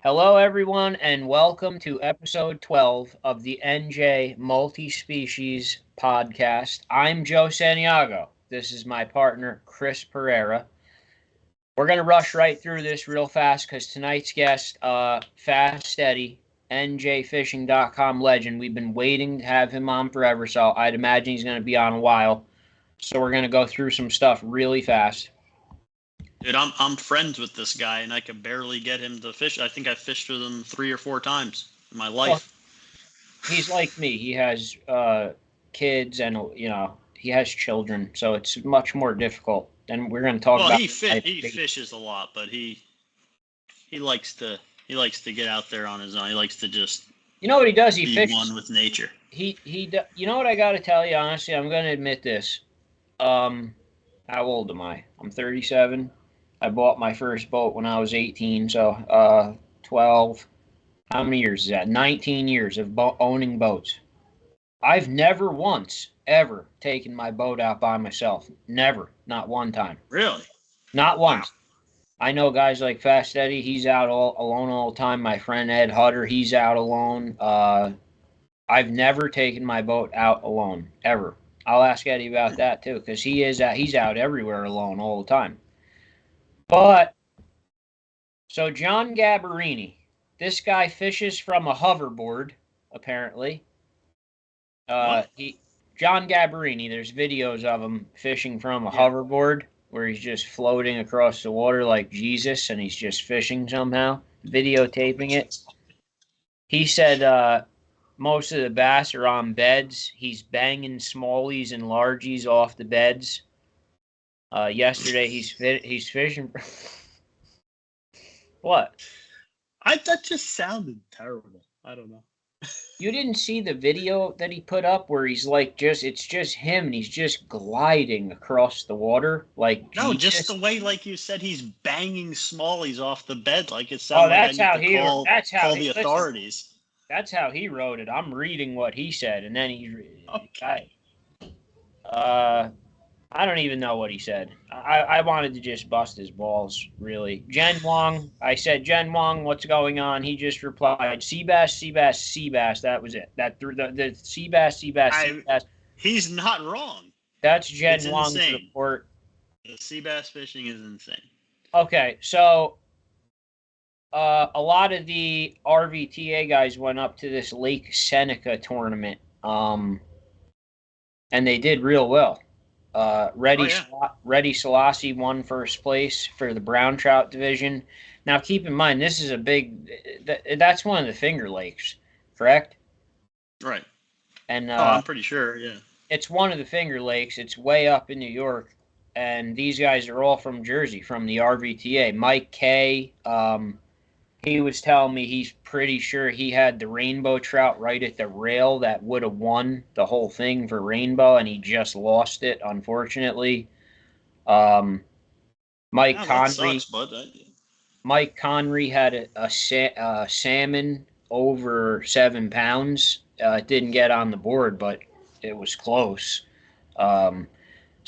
Hello, everyone, and welcome to episode 12 of the NJ Multi-Species Podcast. I'm Joe Santiago. This is my partner, Chris Pereira. We're going to rush right through this real fast because tonight's guest, Fast Steady, NJFishing.com legend. We've been waiting to have him on forever, so I'd imagine he's going to be on a while. So we're going to go through some stuff really fast. Dude, I'm friends with this guy, and I could barely get him to fish. I think I fished with him 3 or 4 times in my life. Well, he's like me. He has kids, and he has children, so it's much more difficult. And we're going to talk about. He fishes a lot, but he likes to get out there on his own. He likes to just You know what he does? He be fishes. one with nature. You know what I got to tell you honestly? I'm going to admit this. How old am I? I'm 37. I bought my first boat when I was 18, so 12. How many years is that? 19 years of owning boats. I've never once, ever taken my boat out by myself. Never. Not one time. Really? Not once. Wow. I know guys like Fast Eddie, he's out alone all the time. My friend Ed Hutter, he's out alone. I've never taken my boat out alone, ever. I'll ask Eddie about that too, because he's out everywhere alone all the time. But, so John Gabarini, this guy fishes from a hoverboard, apparently. John Gabarini, there's videos of him fishing from a hoverboard where he's just floating across the water like Jesus and he's just fishing somehow, videotaping it. He said most of the bass are on beds. He's banging smallies and largies off the beds. Yesterday he's fishing. What? That just sounded terrible. I don't know. You didn't see the video that he put up where he's like it's just him and he's just gliding across the water like No, Jesus. just the way, like you said, he's banging smallies off the bed. Like it sounds like I need to call the authorities. Listen, that's how he wrote it. I'm reading what he said, and then I don't even know what he said. I wanted to just bust his balls, really. Jen Wong, I said, Jen Wong, what's going on? He just replied, sea bass, sea bass, sea bass. That was it. The sea bass, sea bass, sea bass. He's not wrong. That's Jen Wong's report. The sea bass fishing is insane. Okay, so a lot of the RVTA guys went up to this Lake Seneca tournament, and they did real well. Reddy Selassie won first place for the brown trout division. Now, keep in mind, this is that's one of the Finger Lakes, correct? Right. And I'm pretty sure, yeah. It's one of the Finger Lakes. It's way up in New York, and these guys are all from Jersey, from the RVTA. Mike Kay, he was telling me he's pretty sure he had the rainbow trout right at the rail that would have won the whole thing for rainbow, and he just lost it, unfortunately. Mike Connery had a salmon over 7 pounds. It didn't get on the board, but it was close. So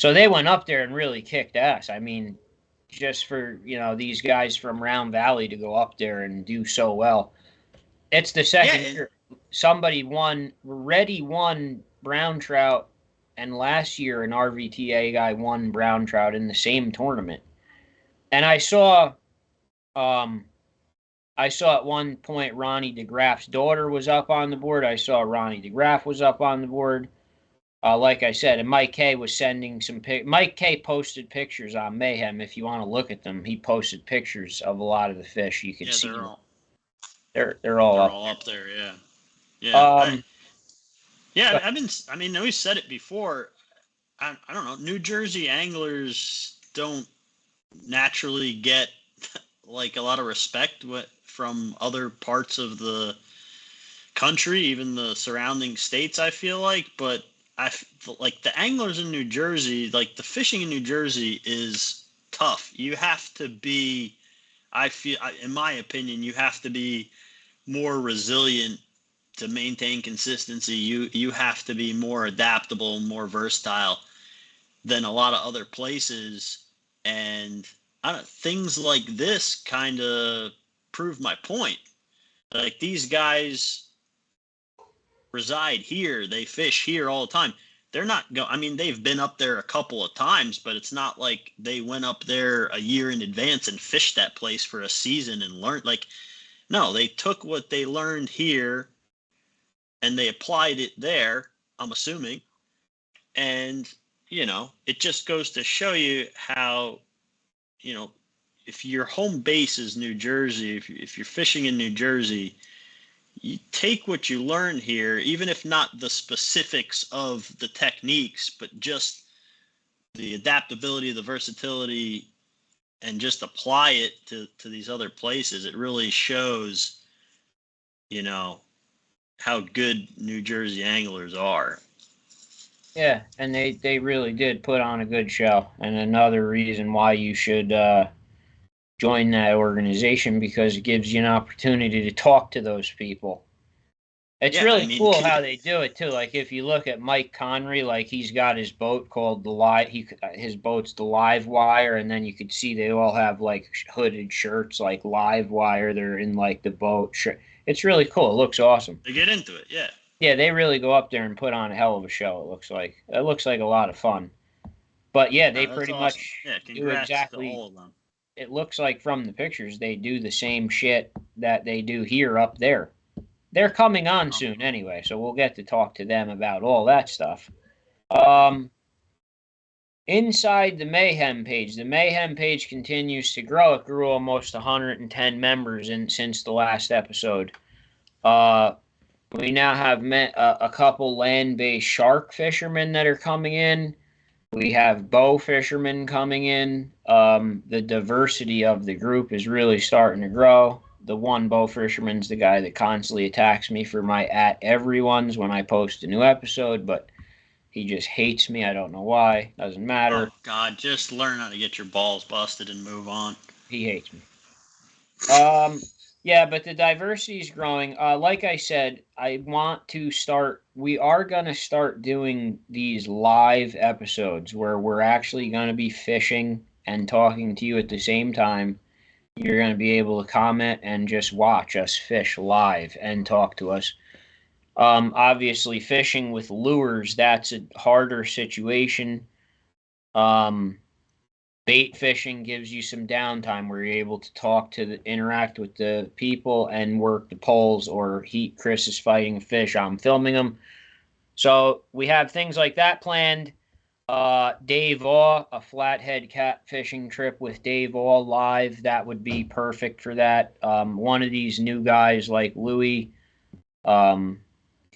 they went up there and really kicked ass. I mean, just for these guys from Round Valley to go up there and do so well. It's the second year somebody won. Reddy won brown trout, and last year an RVTA guy won brown trout in the same tournament. And I saw at one point Ronnie DeGraff's daughter was up on the board. I saw Ronnie DeGraff was up on the board. Like I said, and Mike K was sending some Mike K posted pictures on Mayhem. If you want to look at them, he posted pictures of a lot of the fish. You can see them. They're all up there. Yeah. I mean, we've said it before. I don't know. New Jersey anglers don't naturally get like a lot of respect from other parts of the country, even the surrounding states. I feel like, but like the anglers in New Jersey, like the fishing in New Jersey is tough. You have to be, in my opinion, you have to be more resilient to maintain consistency. You have to be more adaptable, more versatile than a lot of other places. And things like this kind of prove my point. Like, these guys reside here, they fish here all the time. They're not I mean, they've been up there a couple of times, but it's not like they went up there a year in advance and fished that place for a season and learned. Like, no, they took what they learned here and they applied it there, I'm assuming. And, it just goes to show you how, if your home base is New Jersey, if you're fishing in New Jersey, you take what you learn here, even if not the specifics of the techniques, but just the adaptability, the versatility, and just apply it to these other places. It really shows, how good New Jersey anglers are. Yeah, and they really did put on a good show. And another reason why you should join that organization, because it gives you an opportunity to talk to those people. It's really cool how they do it too. Like, if you look at Mike Connery, like, he's got his boat called his boat's the Live Wire, and then you could see they all have like hooded shirts like Live Wire. They're in like the boat. It's really cool. It looks awesome. They get into it, yeah. Yeah, they really go up there and put on a hell of a show. It looks like a lot of fun. But yeah, they pretty much do exactly. To all of them. It looks like from the pictures they do the same shit that they do here up there. They're coming on soon anyway, so we'll get to talk to them about all that stuff. Inside the Mayhem page continues to grow. It grew almost 110 members since the last episode. We now have met a couple land-based shark fishermen that are coming in. We have bow fishermen coming in. The diversity of the group is really starting to grow. The one bow fisherman's the guy that constantly attacks me for my @everyone's when I post a new episode, but he just hates me. I don't know why. Doesn't matter. Oh, God, just learn how to get your balls busted and move on. He hates me. Yeah, but the diversity is growing. Like I said, we are going to start doing these live episodes where we're actually going to be fishing and talking to you at the same time. You're going to be able to comment and just watch us fish live and talk to us. Obviously, fishing with lures, that's a harder situation. Bait fishing gives you some downtime where you're able to interact with the people and work the poles, or Chris is fighting a fish, I'm filming them. So we have things like that planned. Dave Aw, a flathead cat fishing trip with Dave Aw live. That would be perfect for that. One of these new guys like Louie,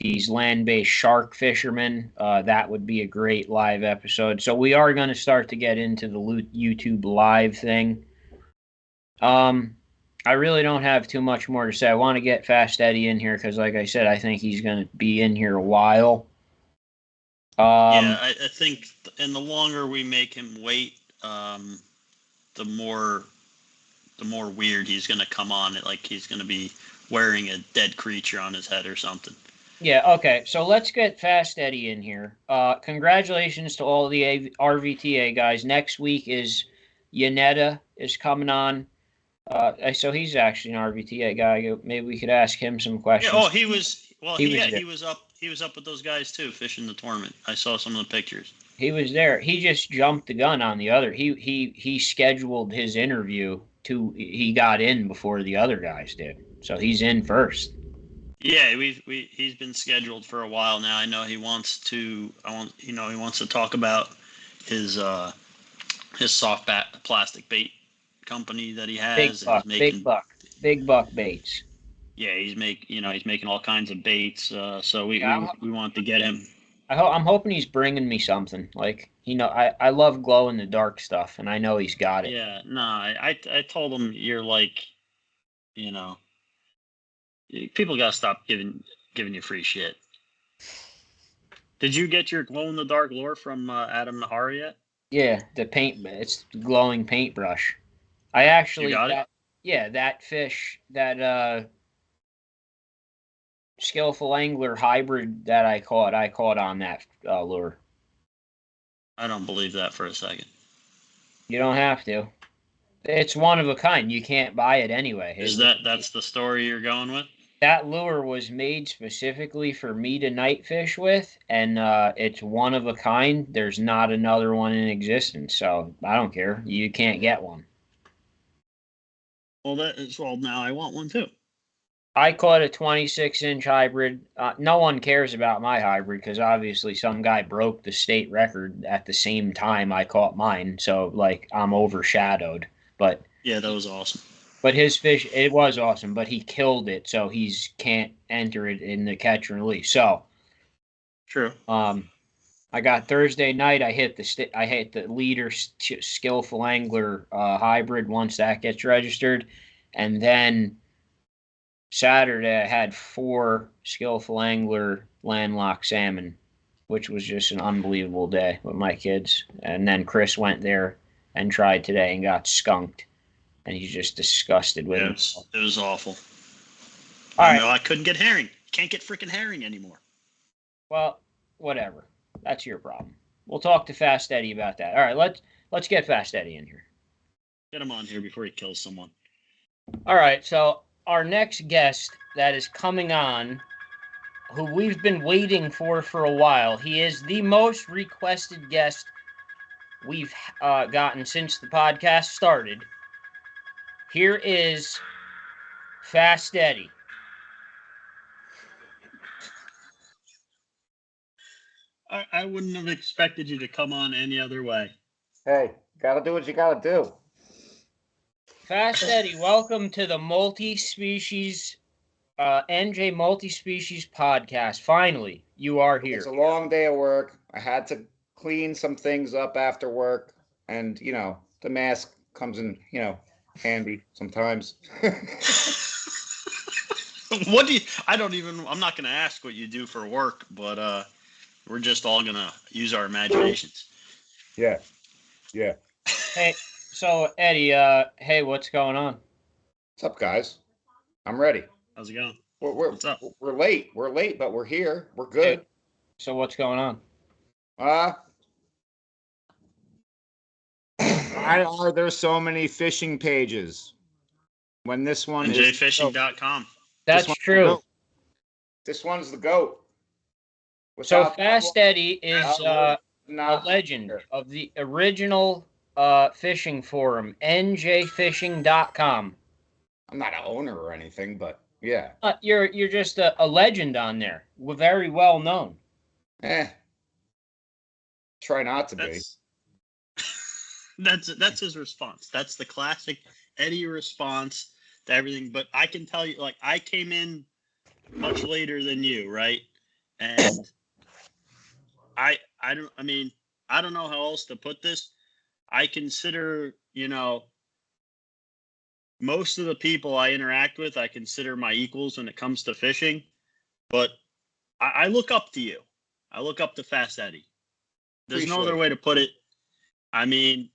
these land-based shark fishermen, that would be a great live episode. So we are going to start to get into the YouTube live thing. I really don't have too much more to say. I want to get Fast Eddie in here because, like I said, I think he's going to be in here a while. I think, and the longer we make him wait, the more weird he's going to come on. Like, he's going to be wearing a dead creature on his head or something. Yeah, okay. So let's get Fast Eddie in here. Congratulations to all the RVTA guys. Next week is Yanetta is coming on. So he's actually an RVTA guy. Maybe we could ask him some questions. Yeah, he was up. He was up with those guys too, fishing the tournament. I saw some of the pictures. He was there. He just jumped the gun on the other. He scheduled his interview he got in before the other guys did. So he's in first. Yeah, he's been scheduled for a while now. I know he wants to. He wants to talk about his soft plastic bait company that he has. Big buck baits. Yeah, he's making all kinds of baits. So we want to get him. I'm hoping he's bringing me something. Like, I love glow in the dark stuff, and I know he's got it. Yeah, no, I told him you're like, people gotta stop giving you free shit. Did you get your glow in the dark lure from Adam Nahara yet? Yeah, it's the glowing paintbrush. I actually got it? Yeah, that fish, that skillful angler hybrid that I caught on that lure. I don't believe that for a second. You don't have to. It's one of a kind. You can't buy it anyway. That's the story you're going with? That lure was made specifically for me to night fish with, and it's one of a kind. There's not another one in existence, so I don't care. You can't get one. Well, now I want one too. I caught a 26-inch hybrid. No one cares about my hybrid because obviously some guy broke the state record at the same time I caught mine, so like I'm overshadowed. But yeah, that was awesome. But his fish, it was awesome, but he killed it, so he's can't enter it in the catch and release. So, true. I got Thursday night. I hit the leader skillful angler hybrid once that gets registered, and then Saturday I had 4 skillful angler landlocked salmon, which was just an unbelievable day with my kids. And then Chris went there and tried today and got skunked. And he's just disgusted with it. It was awful. All right. I couldn't get herring. Can't get freaking herring anymore. Well, whatever. That's your problem. We'll talk to Fast Eddie about that. All right, let's get Fast Eddie in here. Get him on here before he kills someone. All right, so our next guest that is coming on, who we've been waiting for a while, he is the most requested guest we've gotten since the podcast started. Here is Fast Eddie. I wouldn't have expected you to come on any other way. Hey, gotta do what you gotta do. Fast Eddie, welcome to the Multi-Species, NJ Multi-Species podcast. Finally, you are here. It's a long day of work. I had to clean some things up after work, and, the mask comes in, handy sometimes. What do you? I'm not gonna ask what you do for work, but we're just all gonna use our imaginations. Yeah. Hey, so Eddie, hey, what's going on? What's up, guys? I'm ready. How's it going? What's up? We're late. We're late, but we're here. We're good. Hey, so what's going on? Why are there so many fishing pages when this one is njfishing.com? That's true. This one's the GOAT. So Fast Eddie is a legend of the original fishing forum, njfishing.com. I'm not an owner or anything, but yeah. You're just a legend on there. We're very well known. Try not to be. That's his response. That's the classic Eddie response to everything. But I can tell you, like, I came in much later than you, right? And I don't know how else to put this. I consider, most of the people I interact with, I consider my equals when it comes to fishing. But I look up to you. I look up to Fast Eddie. There's no other way to put it. I mean,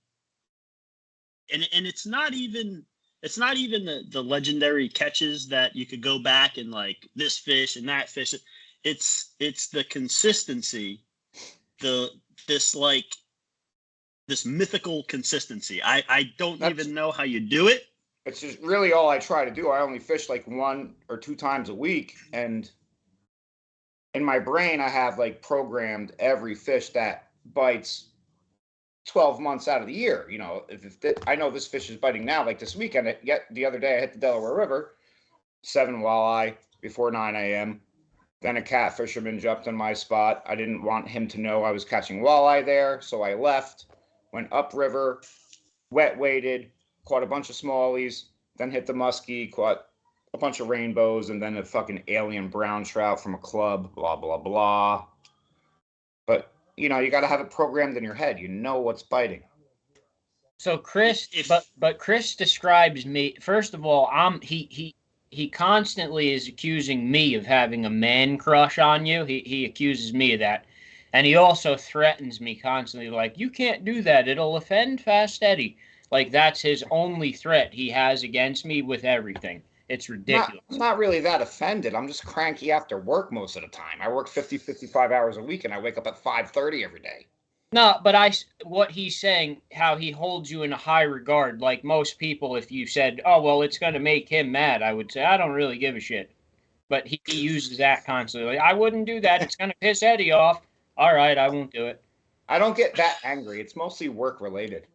and it's not even the legendary catches that you could go back and like this fish and that fish. It's the consistency, this mythical consistency. I don't even know how you do it. It's just really all I try to do. I only fish like 1 or 2 times a week, and in my brain I have like programmed every fish that bites 12 months out of the year. I know this fish is biting now, like this weekend. The other day I hit the Delaware River, 7 walleye before 9 a.m. Then a cat fisherman jumped in my spot. I didn't want him to know I was catching walleye there, so I left, went upriver, wet waded, caught a bunch of smallies, then hit the muskie, caught a bunch of rainbows, and then a fucking alien brown trout from a club, blah, blah, blah. But, you got to have it programmed in your head. You know what's biting. So Chris, but Chris describes me, first of all, he constantly is accusing me of having a man crush on you. He accuses me of that. And he also threatens me constantly, like, you can't do that. It'll offend Fast Eddie. Like, that's his only threat he has against me with everything. It's ridiculous. I'm not really that offended. I'm just cranky after work most of the time. I work 50, 55 hours a week, and I wake up at 5:30 every day. No, but what he's saying, how he holds you in a high regard. Like most people, if you said, "Oh, well, it's going to make him mad," I would say, "I don't really give a shit." But he uses that constantly. I wouldn't do that. It's going to piss Eddie off. All right, I won't do it. I don't get that angry. It's mostly work related.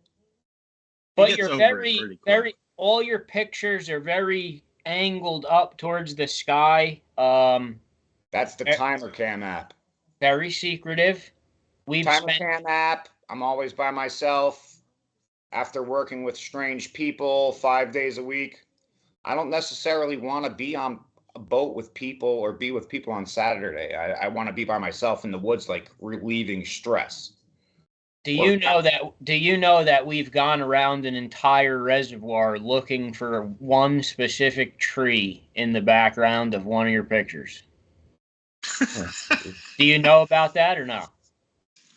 But you're very. All your pictures are very angled up towards the sky. That's the timer cam app. Very secretive. Timer cam app. I'm always by myself. After working with strange people 5 days a week, I don't necessarily want to be on a boat with people or be with people on Saturday. I want to be by myself in the woods, like relieving stress. Do you know that we've gone around an entire reservoir looking for one specific tree in the background of one of your pictures? Do you know about that or no?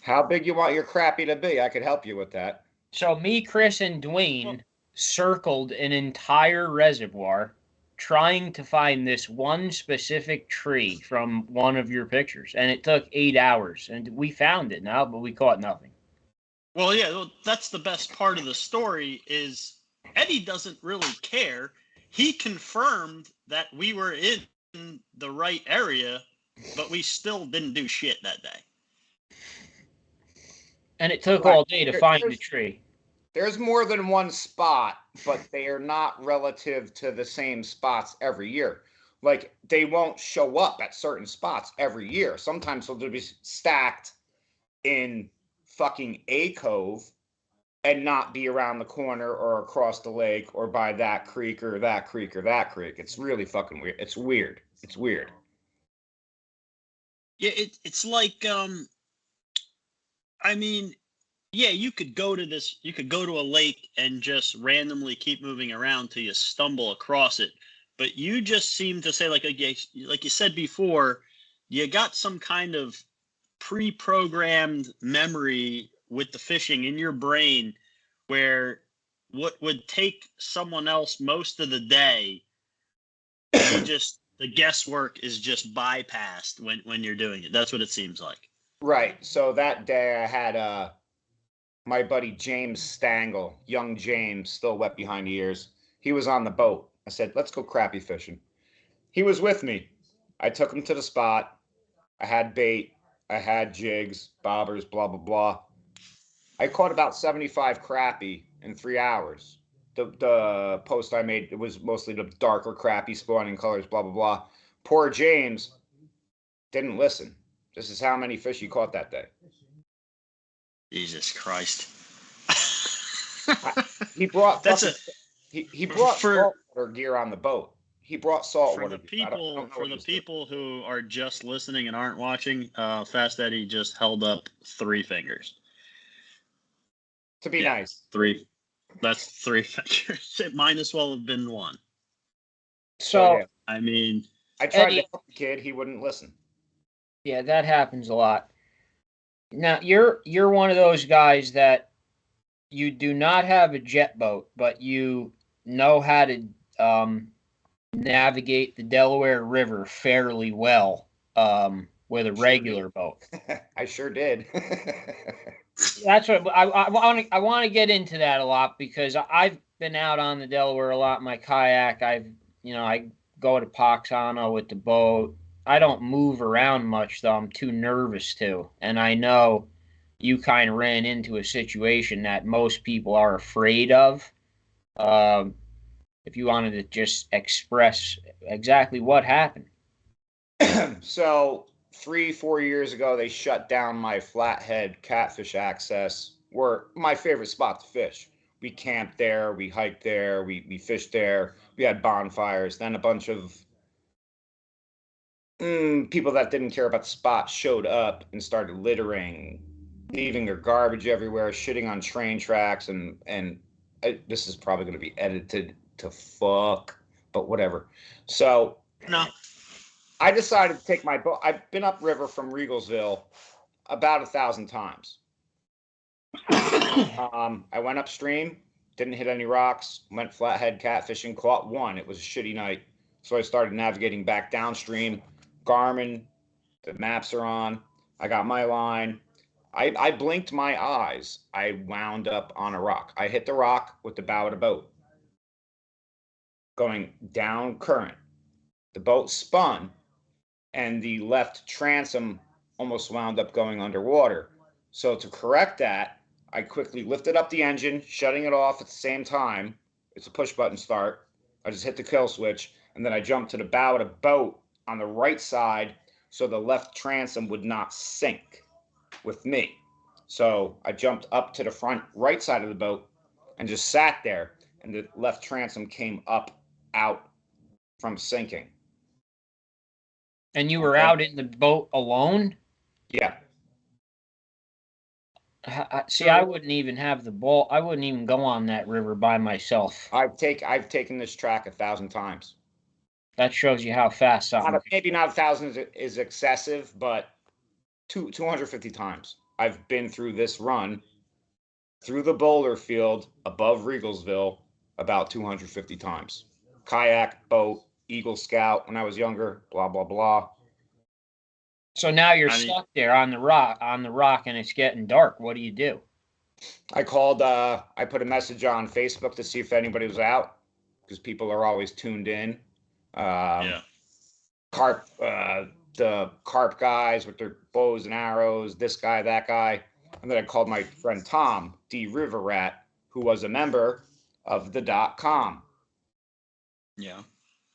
How big you want your crappie to be? I could help you with that. So me, Chris, and Dwayne circled an entire reservoir trying to find this one specific tree from one of your pictures. And it took 8 hours. And we found it now, but we caught nothing. Well, yeah, that's the best part of the story is Eddie doesn't really care. He confirmed that we were in the right area, but we still didn't do shit that day. And it took all day to find the tree. There's more than one spot, but they are not relative to the same spots every year. Like, they won't show up at certain spots every year. Sometimes they'll be stacked in fucking A Cove and not be around the corner or across the lake or by that creek or that creek or that creek. It's really fucking weird. It's weird. It's weird. Yeah, it's like I mean, yeah, you could go to a lake and just randomly keep moving around till you stumble across it. But you just seem to say, like you said before, you got some kind of pre-programmed memory with the fishing in your brain where what would take someone else most of the day, the guesswork is just bypassed when you're doing it. That's what it seems like. Right. So that day I had my buddy James Stangle, young James, still wet behind the ears. He was on the boat. I said, let's go crappie fishing. He was with me. I took him to the spot. I had bait. I had jigs, bobbers, blah, blah, blah. I caught about 75 crappie in 3 hours. The post I made, it was mostly the darker crappie spawning colors, blah, blah, blah. Poor James didn't listen. This is how many fish he caught that day. Jesus Christ. He brought he brought saltwater gear on the boat. He brought saltwater gear. For the people who are just listening and aren't watching, Fast Eddie just held up 3 fingers. To be nice. 3. That's 3 fingers. It might as well have been 1. So yeah. I mean, I tried to help the kid. He wouldn't listen. Yeah, that happens a lot. Now, you're one of those guys that you do not have a jet boat, but you know how to navigate the Delaware River fairly well with a regular boat. I sure did. That's what I want to get into that a lot because I've been out on the Delaware a lot in my kayak. I go to Poxano with the boat. I don't move around much, though. I'm too nervous to. And I know you kind of ran into a situation that most people are afraid of. If you wanted to just express exactly what happened. So 3-4 years ago, they shut down my Flathead catfish access, were my favorite spot to fish. We camped there, we hiked there, we fished there, we had bonfires. Then a bunch of people that didn't care about the spot showed up and started littering, leaving their garbage everywhere, shitting on train tracks, and this is probably going to be edited to fuck, but whatever. So no, I decided to take my boat. I've been upriver from Regalsville about 1,000 times. I went upstream, didn't hit any rocks, went flathead catfishing, caught one. It was a shitty night, so I started navigating back downstream. Garmin, the maps are on. I got my line. I blinked my eyes. I wound up on a rock. I hit the rock with the bow of the boat, going down current. The boat spun, and the left transom almost wound up going underwater. So to correct that, I quickly lifted up the engine, shutting it off at the same time. It's a push button start. I just hit the kill switch, and then I jumped to the bow of the boat on the right side so the left transom would not sink with me. So I jumped up to the front right side of the boat and just sat there, and the left transom came up out from sinking. And you were out in the boat alone? Yeah. See, I wouldn't even have the ball. I wouldn't even go on that river by myself. I've taken this track 1,000 times. That shows you how fast something. Maybe not 1,000 is excessive, but 250 times. I've been through this run, through the boulder field above Regalsville, about 250 times. Kayak, boat, Eagle Scout when I was younger, blah, blah, blah. So now you're stuck there on the rock, and it's getting dark. What do you do? I called, I put a message on Facebook to see if anybody was out, because people are always tuned in. The carp guys with their bows and arrows, this guy, that guy. And then I called my friend Tom, D. River Rat, who was a member of the .com. Yeah.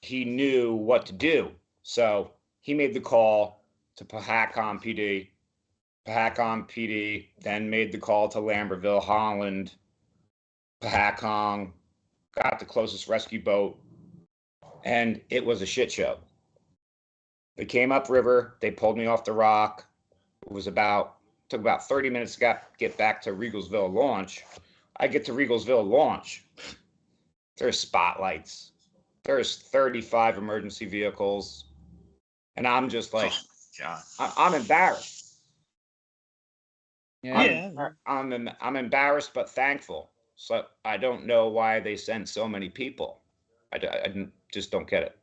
He knew what to do. So he made the call to Pahacon PD. Pahacon PD then made the call to Lambertville, Holland. Pahacon got the closest rescue boat, and it was a shit show. They came upriver. They pulled me off the rock. It took about 30 minutes to get back to Regalsville launch. I get to Regalsville launch. There's spotlights. There's 35 emergency vehicles. And I'm just like, God. I'm embarrassed. Yeah. I'm embarrassed but thankful. So I don't know why they sent so many people. I just don't get it.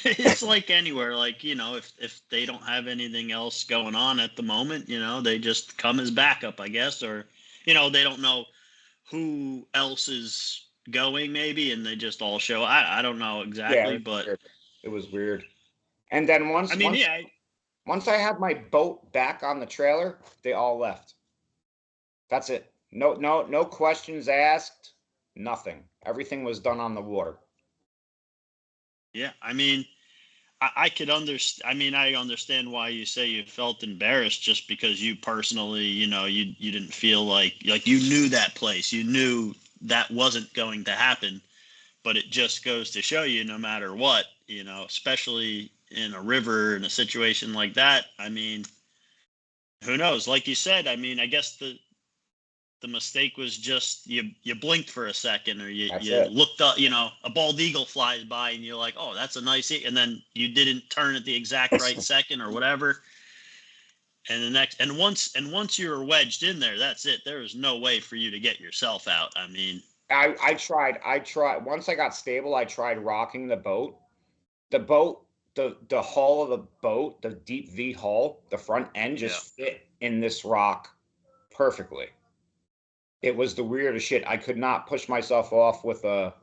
It's like anywhere, like, if they don't have anything else going on at the moment, they just come as backup, I guess, or, they don't know who else is going maybe, and they just all show. I don't know exactly, but weird. It was weird. And then once I had my boat back on the trailer, they all left. That's it. No questions asked. Nothing. Everything was done on the water. Yeah, I could understand. I understand why you say you felt embarrassed, just because you personally, you didn't feel like you knew that place, you knew that wasn't going to happen. But it just goes to show you, no matter what, especially in a river, in a situation like that. Who knows? Like you said, I guess the mistake was just you blinked for a second, or you looked up, a bald eagle flies by and you're like, oh, that's a nice, and then you didn't turn at the exact right second or whatever. And once you were wedged in there, that's it. There was no way for you to get yourself out. I tried. Once I got stable, I tried rocking the boat. The hull of the boat, the deep V hull, the front end just fit in this rock perfectly. It was the weirdest shit. I could not push myself off with a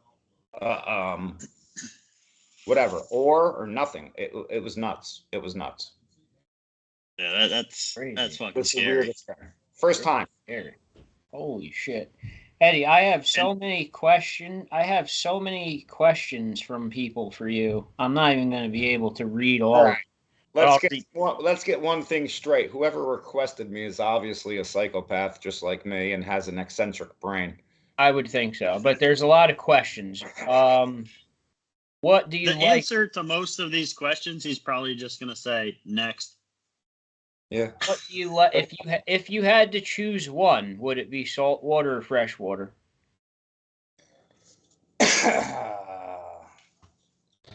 whatever, or nothing. It was nuts. It was nuts. Yeah, that's fucking scary. First time. Scary. Holy shit. Eddie, I have so many questions from people for you. I'm not even going to be able to read all. Right. Let's get one thing straight. Whoever requested me is obviously a psychopath, just like me, and has an eccentric brain. I would think so, but there's a lot of questions. What do you like? The answer to most of these questions, he's probably just going to say next. Yeah. What do you like? If you had to choose one, would it be salt water or fresh water?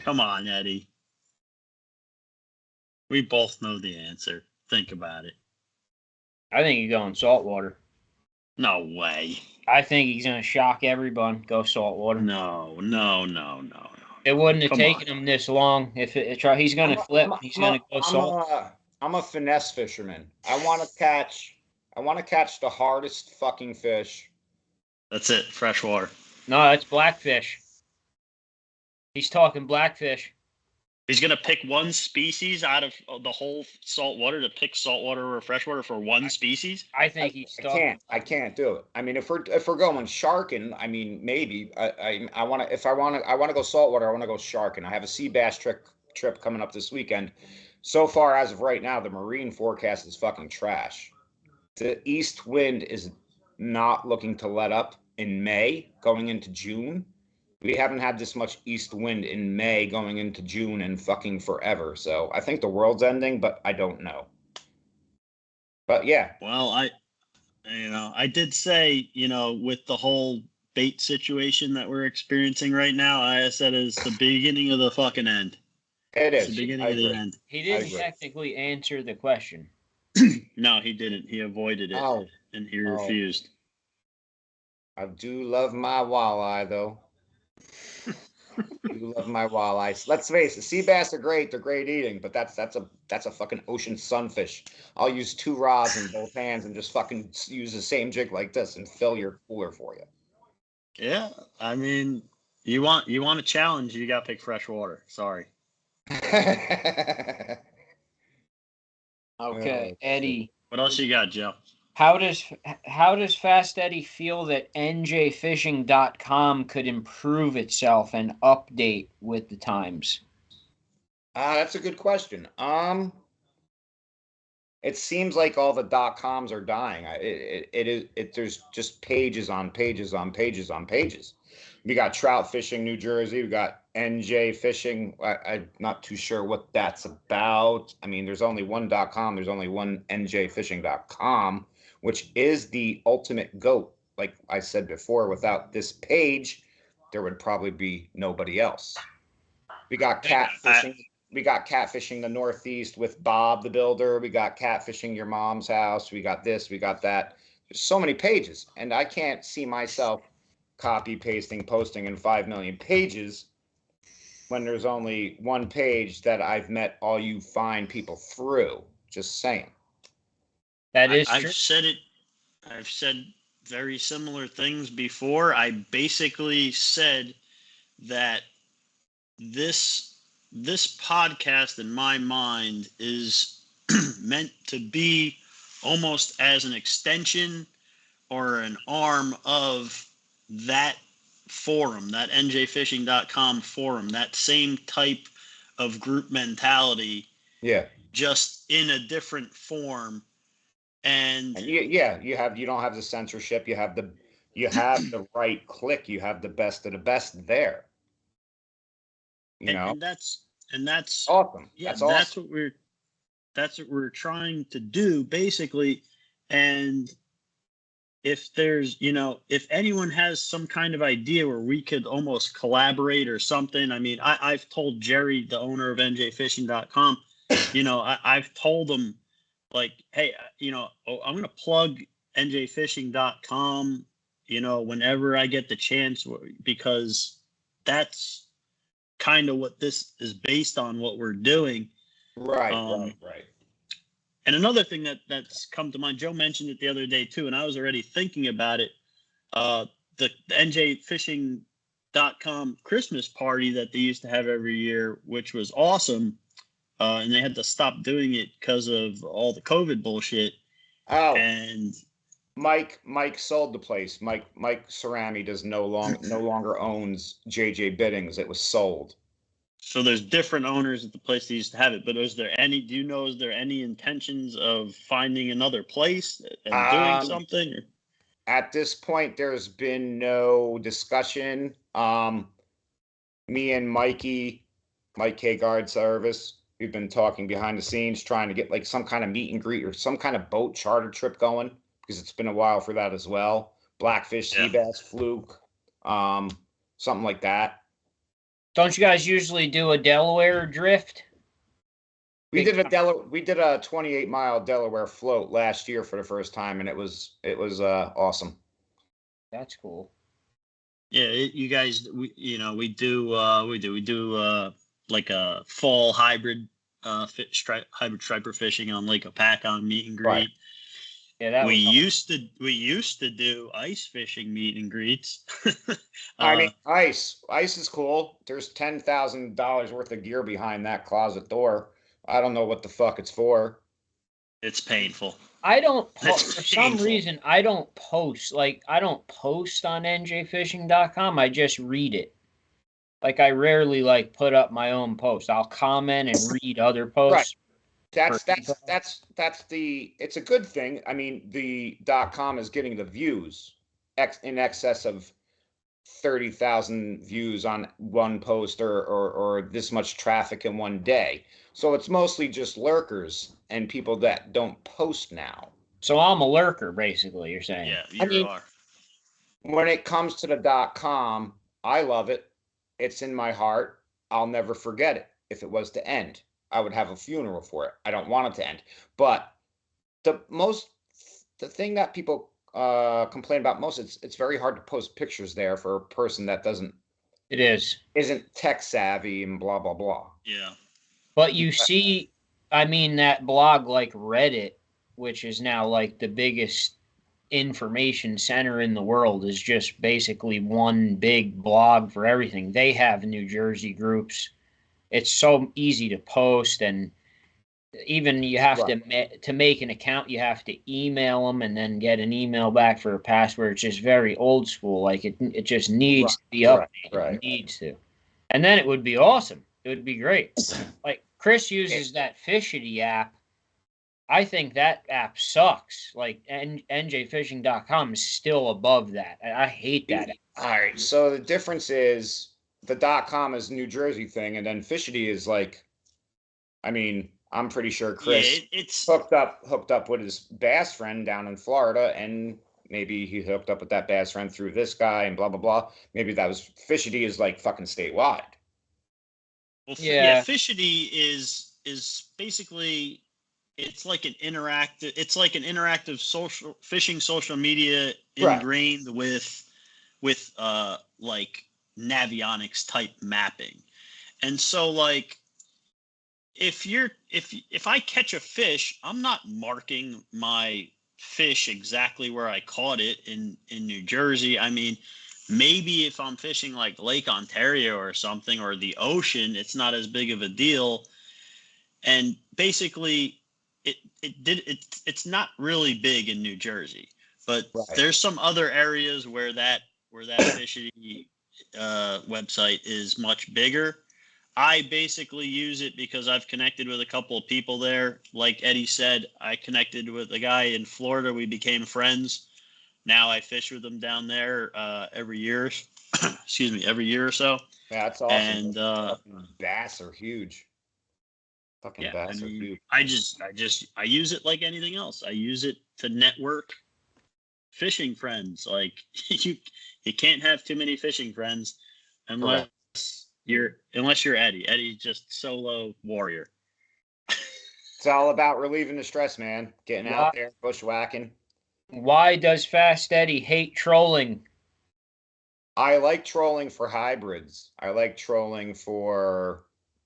Come on, Eddie. We both know the answer. Think about it. I think you're going salt water. No way. I think he's going to shock everyone. Go salt water. No. It wouldn't have taken him this long. If he's going to flip, he's going to go salt. I'm a finesse fisherman. I want to catch the hardest fucking fish. That's it, freshwater. No, that's blackfish. He's talking blackfish. He's going to pick one species out of the whole saltwater to pick saltwater or freshwater for one species? I think he's talking. I can't do it. I mean, if we're going sharking, I mean, maybe I want to. If I want to go saltwater, I want to go sharking. I have a sea bass trip coming up this weekend. So far, as of right now, the marine forecast is fucking trash. The east wind is not looking to let up in May, going into June. We haven't had this much east wind in May going into June and fucking forever. So I think the world's ending, but I don't know. But yeah. Well, I did say, with the whole bait situation that we're experiencing right now, I said it's the beginning of the fucking end. It is. It's the beginning of the end. He didn't technically answer the question. No, he didn't. He avoided it, and he refused. I do love my walleye, though. I do love my walleyes. Let's face it, sea bass are great. They're great eating, but that's a fucking ocean sunfish. I'll use 2 rods in both hands and just fucking use the same jig like this and fill your cooler for you. Yeah, I mean, you want a challenge, you got to pick freshwater. Sorry. Okay, Eddie. What else you got, Joe? How does Fast Eddie feel that njfishing.com could improve itself and update with the times? That's a good question. It seems like all the .coms are dying. There's just pages on pages on pages on pages. We got Trout Fishing New Jersey. We got NJ Fishing. I'm not too sure what that's about. I mean, there's only one .com. There's only one njfishing.com, which is the ultimate GOAT. Like I said before, without this page, there would probably be nobody else. We got catfishing. We got catfishing the Northeast with Bob the Builder. We got catfishing your mom's house. We got this. We got that. There's so many pages, and I can't see myself copy, pasting, posting in 5 million pages when there's only one page that I've met all you fine people through. Just saying. That is true. I've said it. I've said very similar things before. I basically said that this podcast, in my mind, is meant to be almost as an extension or an arm of that forum, that njfishing.com forum, that same type of group mentality. Yeah. Just in a different form. And you don't have the censorship. You have the right click. You have the best of the best there. And that's awesome. Yeah, that's awesome. That's what we're trying to do, basically. And if there's, if anyone has some kind of idea where we could almost collaborate or something, I mean, I've told Jerry, the owner of njfishing.com, I've told him, like, hey, I'm going to plug njfishing.com, whenever I get the chance, because that's kind of what this is based on, what we're doing. Right. And another thing that's come to mind, Joe mentioned it the other day too, and I was already thinking about it. The njfishing.com Christmas party that they used to have every year, which was awesome. And they had to stop doing it because of all the COVID bullshit. Oh, and Mike sold the place. Mike Cerami does no longer owns JJ Biddings. It was sold. So there's different owners at the place that used to have it. But is there any intentions of finding anotike place and doing something? Or? At this point, there's been no discussion. Me and Mike K Guard Service, we've been talking behind the scenes, trying to get like some kind of meet and greet or some kind of boat charter trip going, because it's been a while for that as well. Blackfish, sea bass, fluke, something like that. Don't you guys usually do a Delaware drift? We did a 28-mile Delaware float last year for the first time, and it was awesome. That's cool. Yeah, you guys, we do like a fall hybrid hybrid striper fishing on Lake Opakon meet and greet. Right. Yeah, we used to do ice fishing meet and greets. I mean, ice is cool. There's $10,000 worth of gear behind that closet door. I don't know what the fuck it's for. It's painful. I don't for some reason I don't post on njfishing.com. I just read it. Like I rarely like put up my own post. I'll comment and read other posts. Right. That's it's a good thing. I mean, the .com is getting the views in excess of 30,000 views on one post or this much traffic in one day. So it's mostly just lurkers and people that don't post now. So I'm a lurker, basically, you're saying. Yeah, you are. When it comes to the .com, I love it. It's in my heart. I'll never forget it. If it was to end, I would have a funeral for it. I don't want it to end. But the thing that people complain about most, it's very hard to post pictures there for a person that isn't tech savvy and blah blah blah. Yeah. But you see, I mean, that blog like Reddit, which is now like the biggest information center in the world, is just basically one big blog for everything. They have New Jersey groups. It's so easy to post, and even you have to make an account, you have to email them and then get an email back for a password. It's just very old school. Like it just needs to be updated. It needs to. And then it would be awesome. It would be great. Like Chris uses that Fishity app. I think that app sucks. Like njfishing.com is still above that. I hate that app. All right. So the difference is the .com is a New Jersey thing, and then Fishity is like, I mean, I'm pretty sure Chris it's hooked up with his bass friend down in Florida, and maybe he hooked up with that bass friend through this guy and blah blah blah. Maybe that was Fishity is like fucking statewide. Well, yeah, Fishity is basically it's like an interactive social media ingrained with like Navionics type mapping. And so like if I catch a fish, I'm not marking my fish exactly where I caught it in New Jersey. I mean, maybe if I'm fishing like Lake Ontario or something, or the ocean, it's not as big of a deal. And basically it's not really big in New Jersey, but there's some other areas where that Fishity website is much bigger. I basically use it because I've connected with a couple of people there. Like Eddie said, I connected with a guy in Florida. We became friends. Now I fish with them down there every year. Every year or so. Yeah, that's awesome. And bass are huge. Fucking bass are huge. I use it like anything else. I use it to network fishing friends. Like you can't have too many fishing friends unless you're Eddie. Eddie's just solo warrior. It's all about relieving the stress, man. Getting out there, bushwhacking. Why does Fast Eddie hate trolling? I like trolling for hybrids. I like trolling for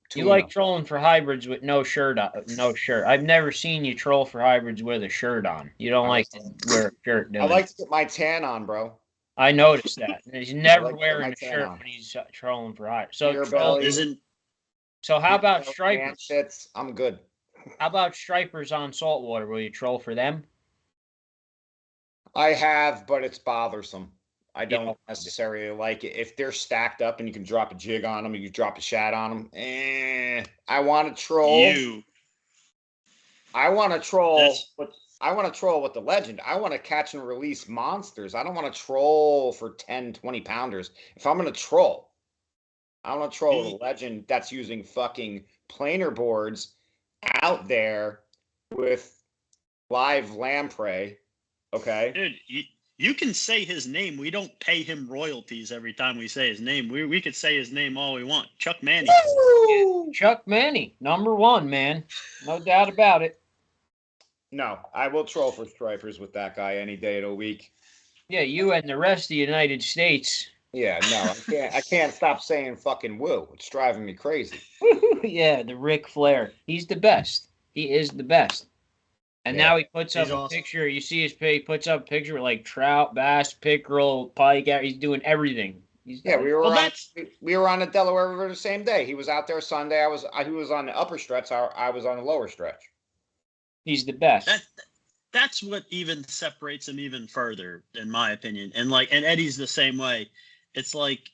tuna. You like trolling for hybrids with no shirt on? No shirt. I've never seen you troll for hybrids with a shirt on. You don't like to wear a shirt, do you? I like to get my tan on, bro. I noticed that. He's never wearing a shirt when he's trolling for hybrids. So how about stripers? I'm good. How about stripers on saltwater? Will you troll for them? I have, but it's bothersome. I don't necessarily like it. If they're stacked up and you can drop a jig on them, you can drop a shad on them. I want to troll. I want to troll. I want to troll with the legend. I want to catch and release monsters. I don't want to troll for 10, 20 pounders. If I'm going to troll, I want to troll with a legend that's using fucking planer boards out there with live lamprey. Okay. Dude, you can say his name. We don't pay him royalties every time we say his name. We could say his name all we want. Chuck Manny. Chuck Manny, #1, man. No doubt about it. No, I will troll for stripers with that guy any day of the week. Yeah, you and the rest of the United States. Yeah, no, I can't stop saying fucking woo. It's driving me crazy. Yeah, the Ric Flair. He's the best. He is the best. And now he puts up a picture. You see his page. He puts up a picture with like trout, bass, pickerel, pike. He's doing everything. We were on the Delaware River the same day. He was out there Sunday. He was on the upper stretch. I was on the lower stretch. He's the best. That's what even separates him even further, in my opinion. And Eddie's the same way. It's like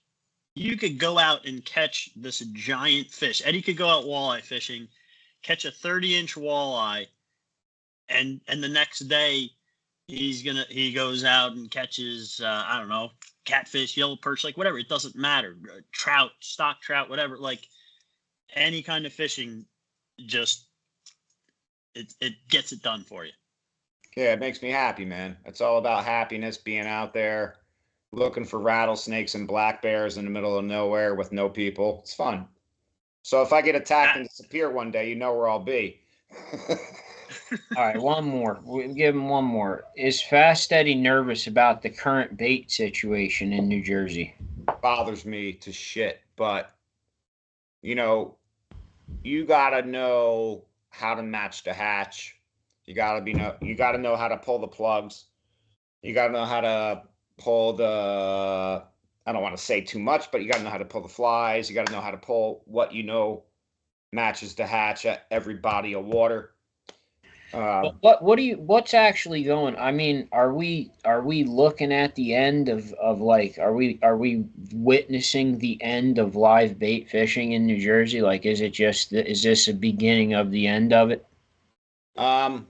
you could go out and catch this giant fish. Eddie could go out walleye fishing, catch a 30-inch walleye, and the next day he goes out and catches I don't know, catfish, yellow perch, like whatever. It doesn't matter. Trout, stock trout, whatever. Like any kind of fishing, just it gets it done for you. Yeah, it makes me happy, man. It's all about happiness, being out there looking for rattlesnakes and black bears in the middle of nowhere with no people. It's fun. So if I get attacked and disappear one day, you know where I'll be. All right, one more. We'll give him one more. Is Fast Steady nervous about the current bait situation in New Jersey? Bothers me to shit, but you gotta know how to match the hatch. You gotta know how to pull the plugs. You gotta know how to pull the, I don't want to say too much, but you gotta know how to pull the flies. You gotta know how to pull what matches the hatch at every body of water. What's actually going? I mean, are we looking at the end of like, are we witnessing the end of live bait fishing in New Jersey? Like, is this a beginning of the end of it? I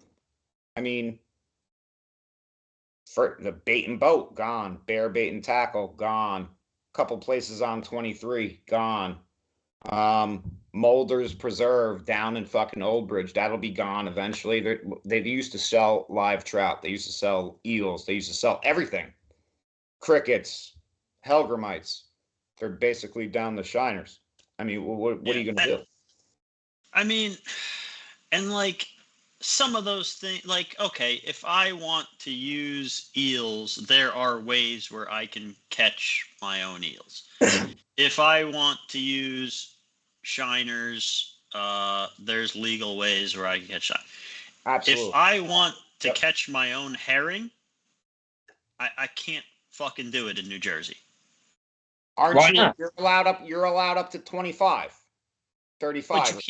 mean, for the bait and boat, gone. Bear bait and tackle, gone. Couple places on 23, gone. Mulder's Preserve down in fucking Old Bridge, that'll be gone eventually. They used to sell live trout. They used to sell eels. They used to sell everything. Crickets, hellgrammites. They're basically down the shiners. I mean, what are you going to do? I mean, and like some of those things, like, okay, if I want to use eels, there are ways where I can catch my own eels. If I want to use shiners, there's legal ways where I can catch shiners. Absolutely. If I want to catch my own herring, I can't fucking do it in New Jersey. Aren't you? You're allowed up to 25, 35.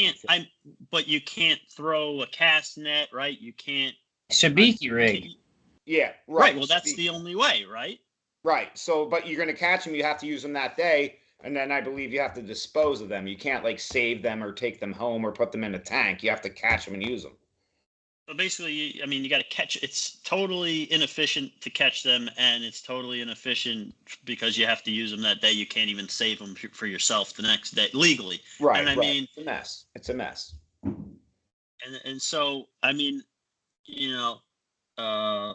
But you can't throw a cast net, right? You can't. Sabiki rig. Yeah, right. Well, that's the only way, right? Right. So, but you're going to catch them. You have to use them that day. And then I believe you have to dispose of them. You can't like save them or take them home or put them in a tank. You have to catch them and use them. So basically, you got to catch. It's totally inefficient to catch them, and it's totally inefficient because you have to use them that day. You can't even save them for yourself the next day legally. Right. And I mean, it's a mess. It's a mess. And so I mean,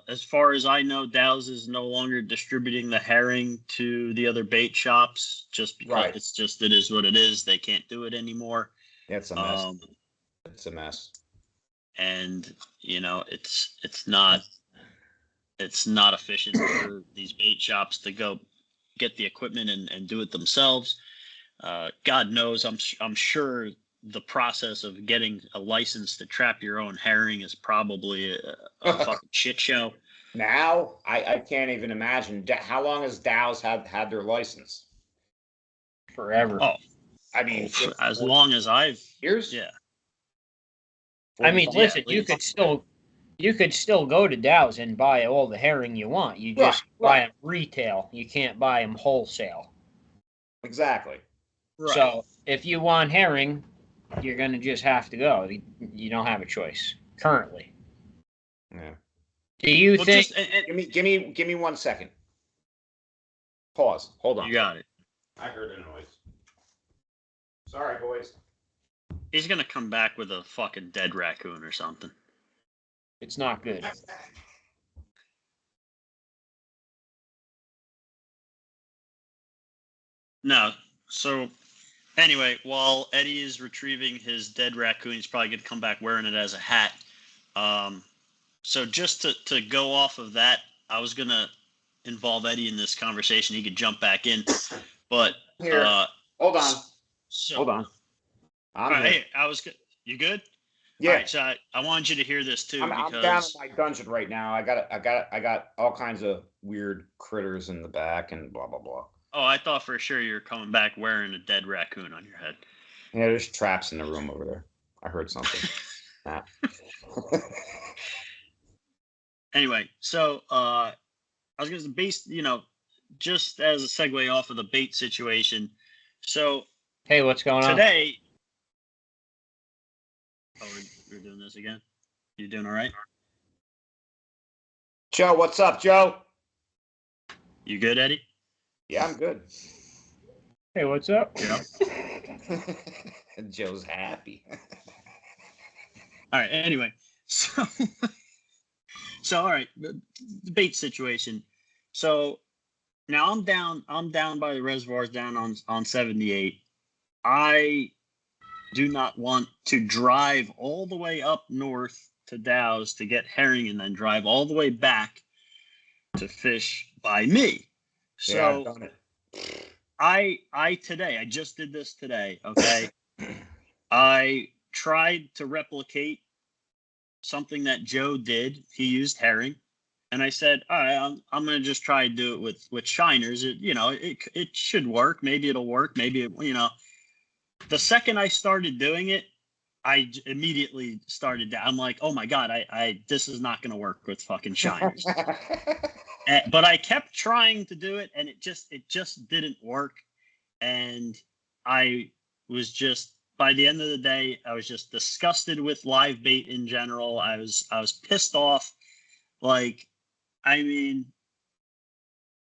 as far as I know, Dow's is no longer distributing the herring to the other bait shops just because it is what it is. They can't do it anymore. It's a mess. It's a mess. And it's not efficient for these bait shops to go get the equipment and do it themselves. God knows, I'm sure the process of getting a license to trap your own herring is probably a fucking shit show. Now, I can't even imagine. How long has Dow's had their license? Forever. Oh, I mean, as long as I've years. Yeah. I mean, listen, you could still go to Dow's and buy all the herring you want. You just buy them retail. You can't buy them wholesale. Exactly. Right. So if you want herring, you're going to just have to go. You don't have a choice currently. Yeah. Do you think? Give me 1 second. Pause. Hold on. You got it. I heard a noise. Sorry, boys. He's going to come back with a fucking dead raccoon or something. It's not good. No. So anyway, while Eddie is retrieving his dead raccoon, he's probably going to come back wearing it as a hat. So just to go off of that, I was going to involve Eddie in this conversation. He could jump back in. But here, hold on. So, hold on. I'm good. Hey, I was good. You good? Yeah. All right, so I wanted you to hear this too I'm because down in my dungeon right now. I got all kinds of weird critters in the back and blah blah blah. oh, I thought for sure you were coming back wearing a dead raccoon on your head. Yeah, there's traps in the room over there. I heard something. Nah. Anyway, so I was going to base, just as a segue off of the bait situation. So Hey, what's going on? today, oh, we're doing this again. You doing all right? Joe, what's up, Joe? You good, Eddie? Yeah, I'm good. Hey, what's up? Yeah. Joe's happy. All right. Anyway, so all right, the bait situation. So now I'm down by the reservoirs down on 78. I do not want to drive all the way up north to Dow's to get herring and then drive all the way back to fish by me. So Yeah, I've done it. I just did this today, okay? I tried to replicate something that Joe did. He used herring. And I said, all right, I'm going to just try to do it with shiners. It should work. Maybe it'll work. Maybe, the second I started doing it, I immediately started down. I'm like, oh my God, this is not going to work with fucking shiners. But I kept trying to do it and it just didn't work. And I was just, by the end of the day, I was just disgusted with live bait in general. I was pissed off. Like, I mean,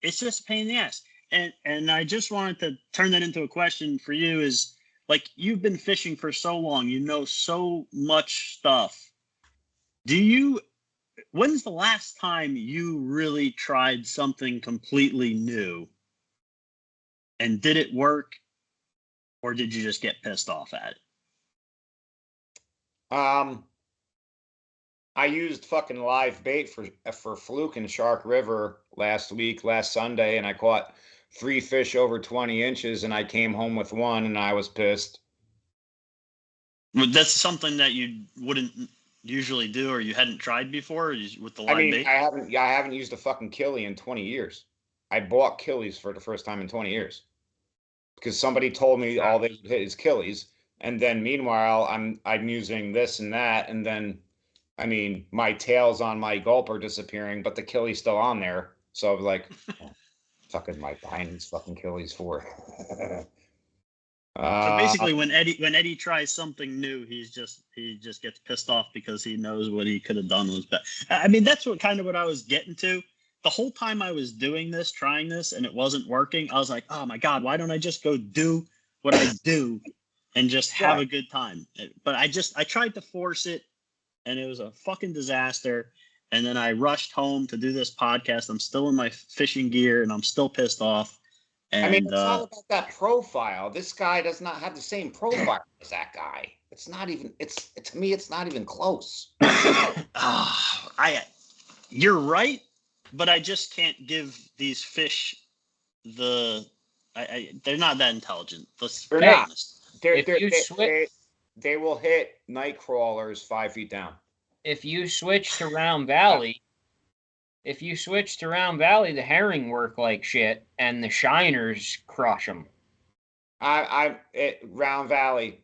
it's just a pain in the ass. And I just wanted to turn that into a question for you is, like, you've been fishing for so long, you know so much stuff. When's the last time you really tried something completely new? And did it work? Or did you just get pissed off at it? I used fucking live bait for fluke in Shark River last Sunday, and I caught 3 fish over 20 inches, and I came home with 1, and I was pissed. Well, that's something that you wouldn't usually do, or you hadn't tried before with the live bait? I haven't used a fucking killie in 20 years. I bought killies for the first time in 20 years because somebody told me all they would hit is killies, and then meanwhile I'm using this and that, and then I mean my tails on my gulp are disappearing, but the killie's still on there. So I was like, oh, fucking my buying these fucking killies for. So basically, when Eddie tries something new, he just gets pissed off because he knows what he could have done was better. I mean, that's what I was getting to. The whole time I was trying this, and it wasn't working, I was like, oh my God, why don't I just go do what I do and just have a good time? But I tried to force it, and it was a fucking disaster. And then I rushed home to do this podcast. I'm still in my fishing gear, and I'm still pissed off. And, I mean, it's all about that profile. This guy does not have the same profile as that guy. It's not even. To me, it's not even close. You're right, but I just can't give these fish they're not that intelligent. They're not. They will hit night crawlers 5 feet down. If you switch to Round Valley. If you switch to Round Valley, the herring work like shit, and the shiners crush them. Round Valley,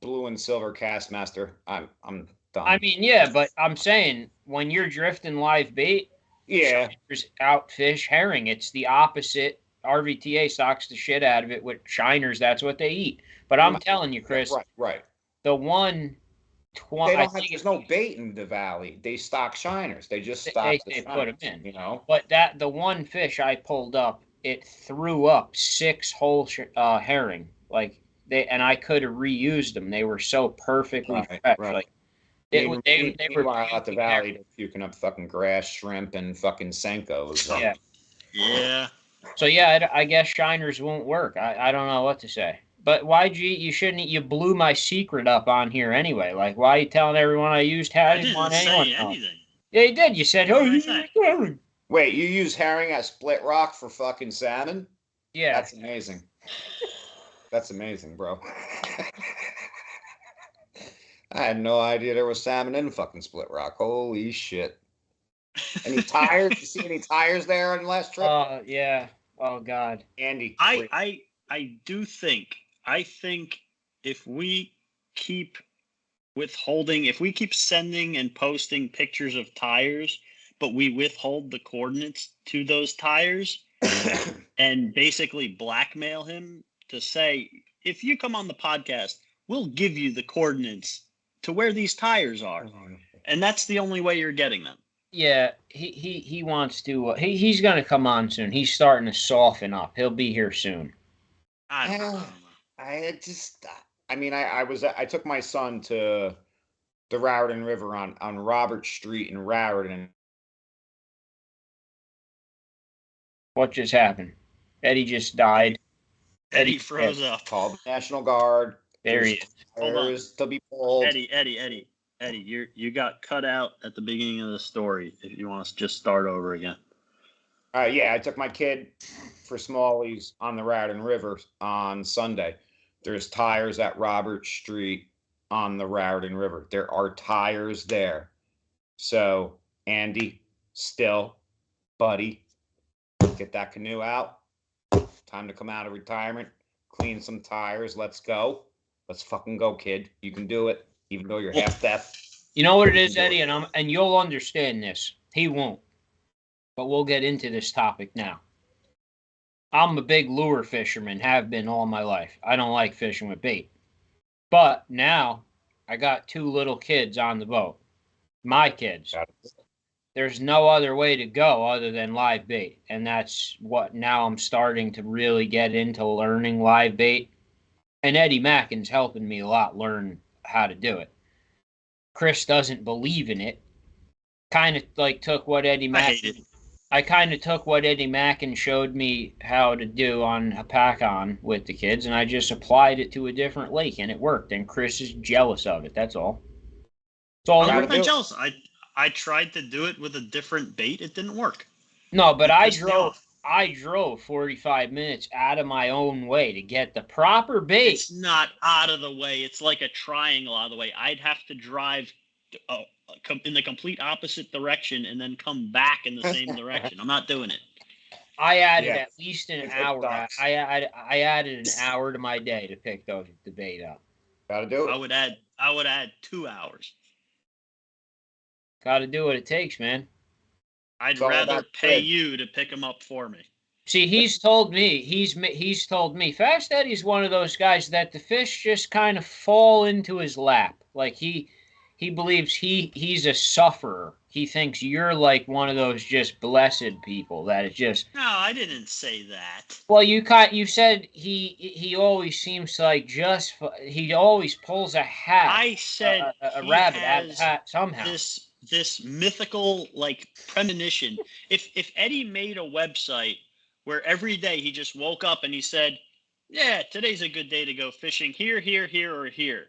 blue and silver Castmaster. I'm done. I mean, yeah, but I'm saying when you're drifting live bait, shiners outfish herring. It's the opposite. RVTA stocks the shit out of it with shiners. That's what they eat. But I'm telling you, Chris, right. The one. There's no bait in the valley. They stock shiners. They just stock they put them in. You know. But the one fish I pulled up, it threw up 6 whole herring. Like and I could have reused them. They were so perfectly fresh. Right. Like they were at the valley. They're puking up fucking grass, shrimp, and fucking Senkos. Yeah. So yeah, I guess shiners won't work. I don't know what to say. But YG, you shouldn't. You blew my secret up on here anyway. Like, why are you telling everyone I used herring? I didn't say anything. Yeah, you did. You said, "Oh, you used herring." Wait, you use herring at Split Rock for fucking salmon? Yeah, that's amazing. That's amazing, bro. I had no idea there was salmon in fucking Split Rock. Holy shit. Any tires? You see any tires there on the last trip? Yeah. Oh God. Andy. I think if we keep if we keep sending and posting pictures of tires, but we withhold the coordinates to those tires and basically blackmail him to say, if you come on the podcast, we'll give you the coordinates to where these tires are. And that's the only way you're getting them. Yeah, he wants to. He's going to come on soon. He's starting to soften up. He'll be here soon. I don't know. I took my son to the Raritan River on Robert Street in Raritan. What just happened? Eddie just died. Eddie froze up. Called the National Guard. There he is. Hold on. To be pulled. Eddie, you got cut out at the beginning of the story. If you want to just start over again. Yeah, I took my kid for Smallies on the Raritan River on Sunday. There's tires at Robert Street on the Raritan River. There are tires there. So, Andy, still, buddy, get that canoe out. Time to come out of retirement. Clean some tires. Let's go. Let's fucking go, kid. You can do it, even though you're half deaf. You know what it is, Eddie, and you'll understand this. He won't. But we'll get into this topic now. I'm a big lure fisherman, have been all my life. I don't like fishing with bait. But now I got 2 little kids on the boat. My kids. There's no other way to go other than live bait. And that's what now I'm starting to really get into learning live bait. And Eddie Mackin's helping me a lot learn how to do it. Chris doesn't believe in it. Kind of like took what Eddie Mackin... I kind of took what Eddie Mackin showed me how to do on a pack-on with the kids, and I just applied it to a different lake, and it worked. And Chris is jealous of it. That's all. That's all. I'm not jealous. I tried to do it with a different bait. It didn't work. No, but I drove 45 minutes out of my own way to get the proper bait. It's not out of the way. It's like a triangle out of the way. I'd have to drive in the complete opposite direction and then come back in the same direction. I'm not doing it. I added at least an hour. I added an hour to my day to pick the bait up. Gotta do it. I would add 2 hours. Gotta do what it takes, man. I'd rather pay you to pick them up for me. See, he's told me, Fast Eddie's one of those guys that the fish just kind of fall into his lap. Like he believes he's a sufferer. He thinks you're like one of those just blessed people that it's just. No, I didn't say that. Well, you said he always seems like he always pulls a hat. I said a rabbit out of a hat somehow. This mythical like premonition. If Eddie made a website where every day he just woke up and he said, "Yeah, today's a good day to go fishing here, or here.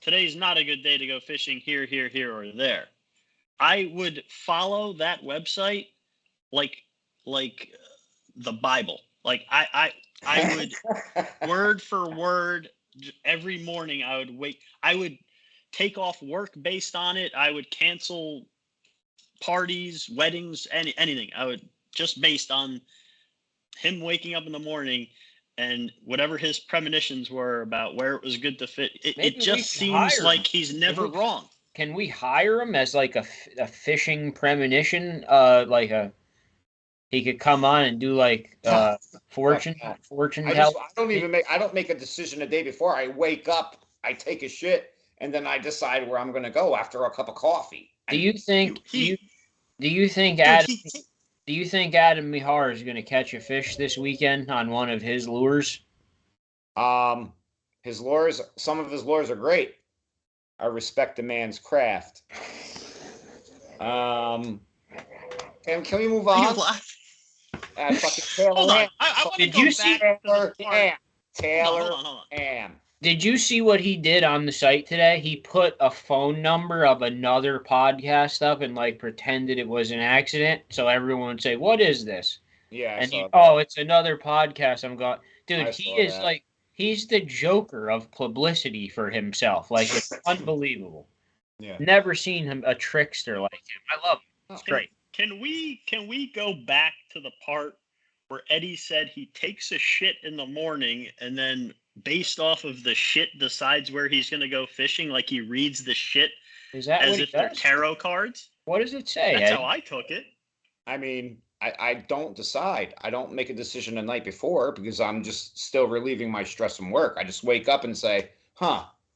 Today's not a good day to go fishing here, or there." I would follow that website like the Bible. Like I would word for word every morning. I would wait. I would take off work based on it. I would cancel parties, weddings, anything. I would just based on him waking up in the morning and whatever his premonitions were about where it was good to fit. It just seems like he's never wrong. Can we hire him as like a fishing premonition? He could come on and do like fortune tell. I don't make a decision the day before. I wake up, I take a shit, and then I decide where I'm going to go after a cup of coffee. Do you think Adam Mihar is going to catch a fish this weekend on one of his lures? His lures, some of his lures are great. I respect the man's craft. Can we move on? Fucking Taylor. Hold on. Did you see Taylor Ham? Did you see what he did on the site today? He put a phone number of another podcast up and like pretended it was an accident, so everyone would say, "What is this?" Yeah, it's another podcast. I'm going, dude. He's the Joker of publicity for himself. Like, it's unbelievable. Yeah. Never seen him a trickster like him. I love him. It's great. Can we go back to the part where Eddie said he takes a shit in the morning and then based off of the shit decides where he's going to go fishing? Like he reads the shit Is that as what if he they're does? tarot cards? What does it say? That's Ed? how I took it. I mean, I don't decide. I don't make a decision the night before because I'm just still relieving my stress from work. I just wake up and say,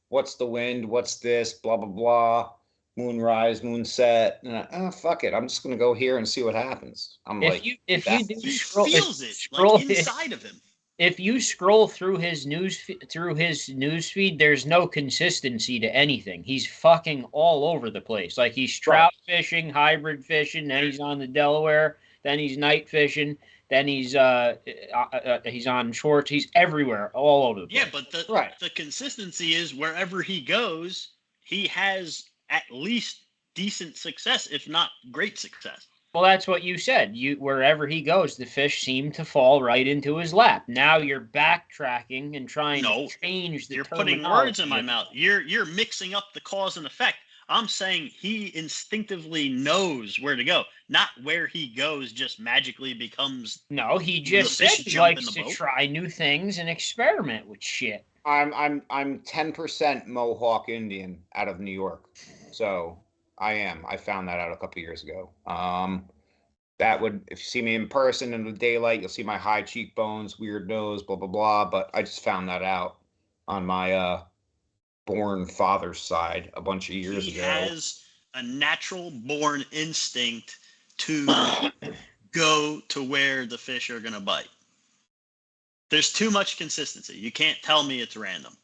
what's the wind? What's this? Blah, blah, blah. Moon rise, moon set. And fuck it. I'm just going to go here and see what happens. If you do He scroll, feels it scroll like inside of him. If you scroll through his news feed, there's no consistency to anything. He's fucking all over the place. Like he's trout fishing, hybrid fishing, then he's on the Delaware, then he's night fishing, then he's on shorts. He's everywhere, all over the place. Yeah, but the consistency is wherever he goes, he has at least decent success, if not great success. Well, that's what you said. Wherever he goes, the fish seem to fall right into his lap. Now you're backtracking and trying to change the terminology. You're putting words in my mouth. You're mixing up the cause and effect. I'm saying he instinctively knows where to go, not where he goes just magically becomes. No, he just said he likes to try new things and experiment with shit. I'm 10% Mohawk Indian out of New York, so I am. I found that out a couple years ago. That would, if you see me in person in the daylight, you'll see my high cheekbones, weird nose, blah blah blah. But I just found that out on my born father's side a bunch of years ago. He has a natural born instinct to go to where the fish are gonna bite. There's too much consistency. You can't tell me it's random.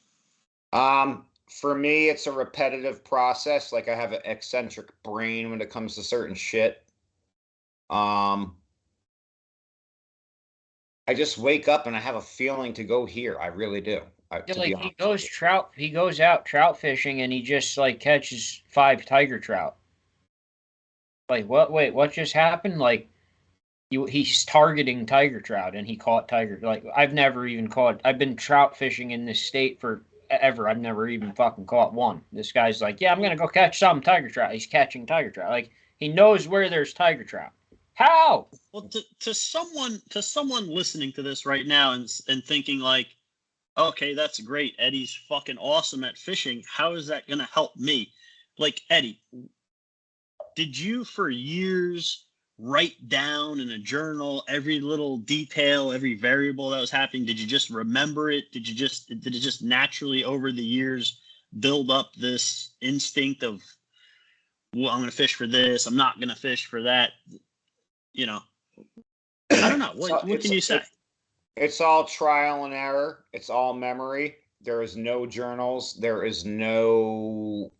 For me, it's a repetitive process. Like I have an eccentric brain when it comes to certain shit. I just wake up and I have a feeling to go here. I really do. He goes out trout fishing and he just like catches 5 tiger trout. Like what? Wait, what just happened? Like he's targeting tiger trout and he caught tiger. Like I've never even caught. I've been trout fishing in this state for ever. I've never even fucking caught one. This guy's like, yeah, I'm gonna go catch some tiger trout. He's catching tiger trout. Like he knows where there's tiger trout. How? Well, to someone listening to this right now and thinking like, okay, that's great. Eddie's fucking awesome at fishing. How is that gonna help me? Like Eddie, did you for years write down in a journal every little detail, every variable that was happening? Did you just remember it? Did it just naturally over the years build up this instinct of, well, I'm going to fish for this, I'm not going to fish for that? You know, I don't know. What can you say? It's all trial and error. It's all memory. There is no journals. There is no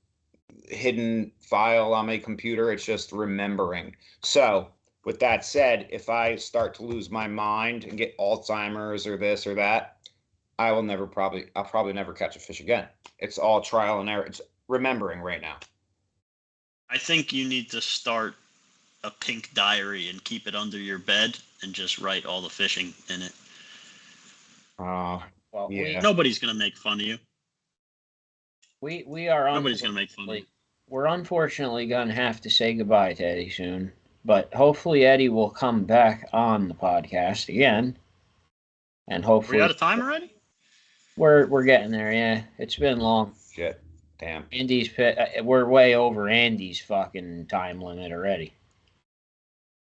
hidden file on my computer. It's just remembering. So with that said, if I start to lose my mind and get Alzheimer's or this or that, I'll probably never catch a fish again. It's all trial and error. It's remembering right now. I think you need to start a pink diary and keep it under your bed and just write all the fishing in it. Yeah. Nobody's gonna make fun of you. Nobody's gonna make fun of you. We're unfortunately gonna have to say goodbye to Eddie soon, but hopefully Eddie will come back on the podcast again, and hopefully. Are we out of time already? We're getting there. Yeah, it's been long. Shit, damn. We're way over Andy's fucking time limit already.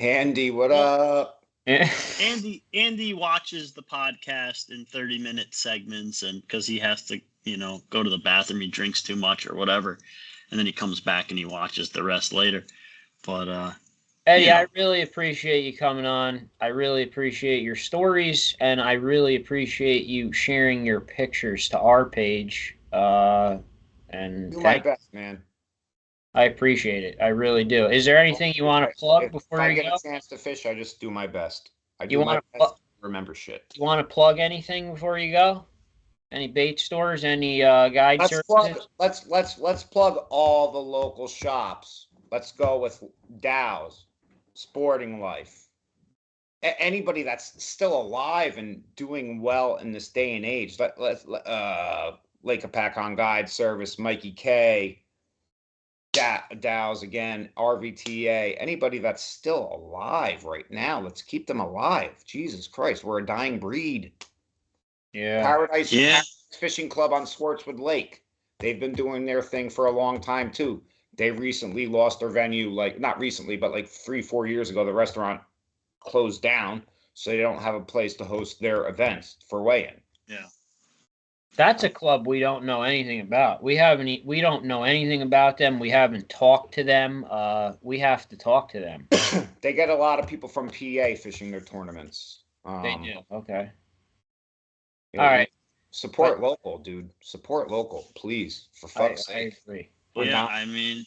Andy, what up? Andy watches the podcast in 30-minute segments, and because he has to, go to the bathroom, he drinks too much or whatever, and then he comes back and he watches the rest later. But Eddie, I really appreciate you coming on. I really appreciate your stories, and I really appreciate you sharing your pictures to our page. And do my best, man. I appreciate it. I really do. Is there anything you want to plug before you go? If I get a chance to fish, I just do my best. I do my best to remember shit. You want to plug anything before you go? Any bait stores? Any guide services? Let's plug all the local shops. Let's go with Dow's, Sporting Life, anybody that's still alive and doing well in this day and age, Lake Apacon Guide Service, Mikey K, Dow's again, RVTA, anybody that's still alive right now, let's keep them alive. Jesus Christ, we're a dying breed. Yeah. Paradise Fishing Club on Swartzwood Lake. They've been doing their thing for a long time too. They recently lost their venue, like not recently, but like 3-4 years ago, the restaurant closed down, so they don't have a place to host their events for weigh-in. Yeah. That's a club we don't know anything about. We don't know anything about them. We haven't talked to them. We have to talk to them. They get a lot of people from PA fishing their tournaments. They do. Okay. All right. Support local, dude. Support local, please. For fuck's sake. I agree. I mean,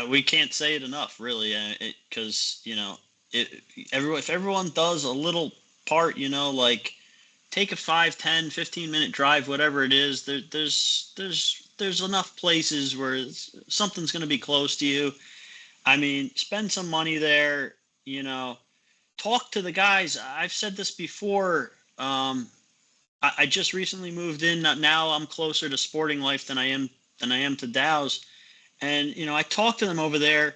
we can't say it enough, really, because if everyone does a little part, like take a 5, 10, 15-minute drive, whatever it is. There's enough places where something's going to be close to you. I mean, spend some money there. Talk to the guys. I've said this before. I just recently moved in. Now I'm closer to Sporting Life than I am to Dow's, and I talk to them over there.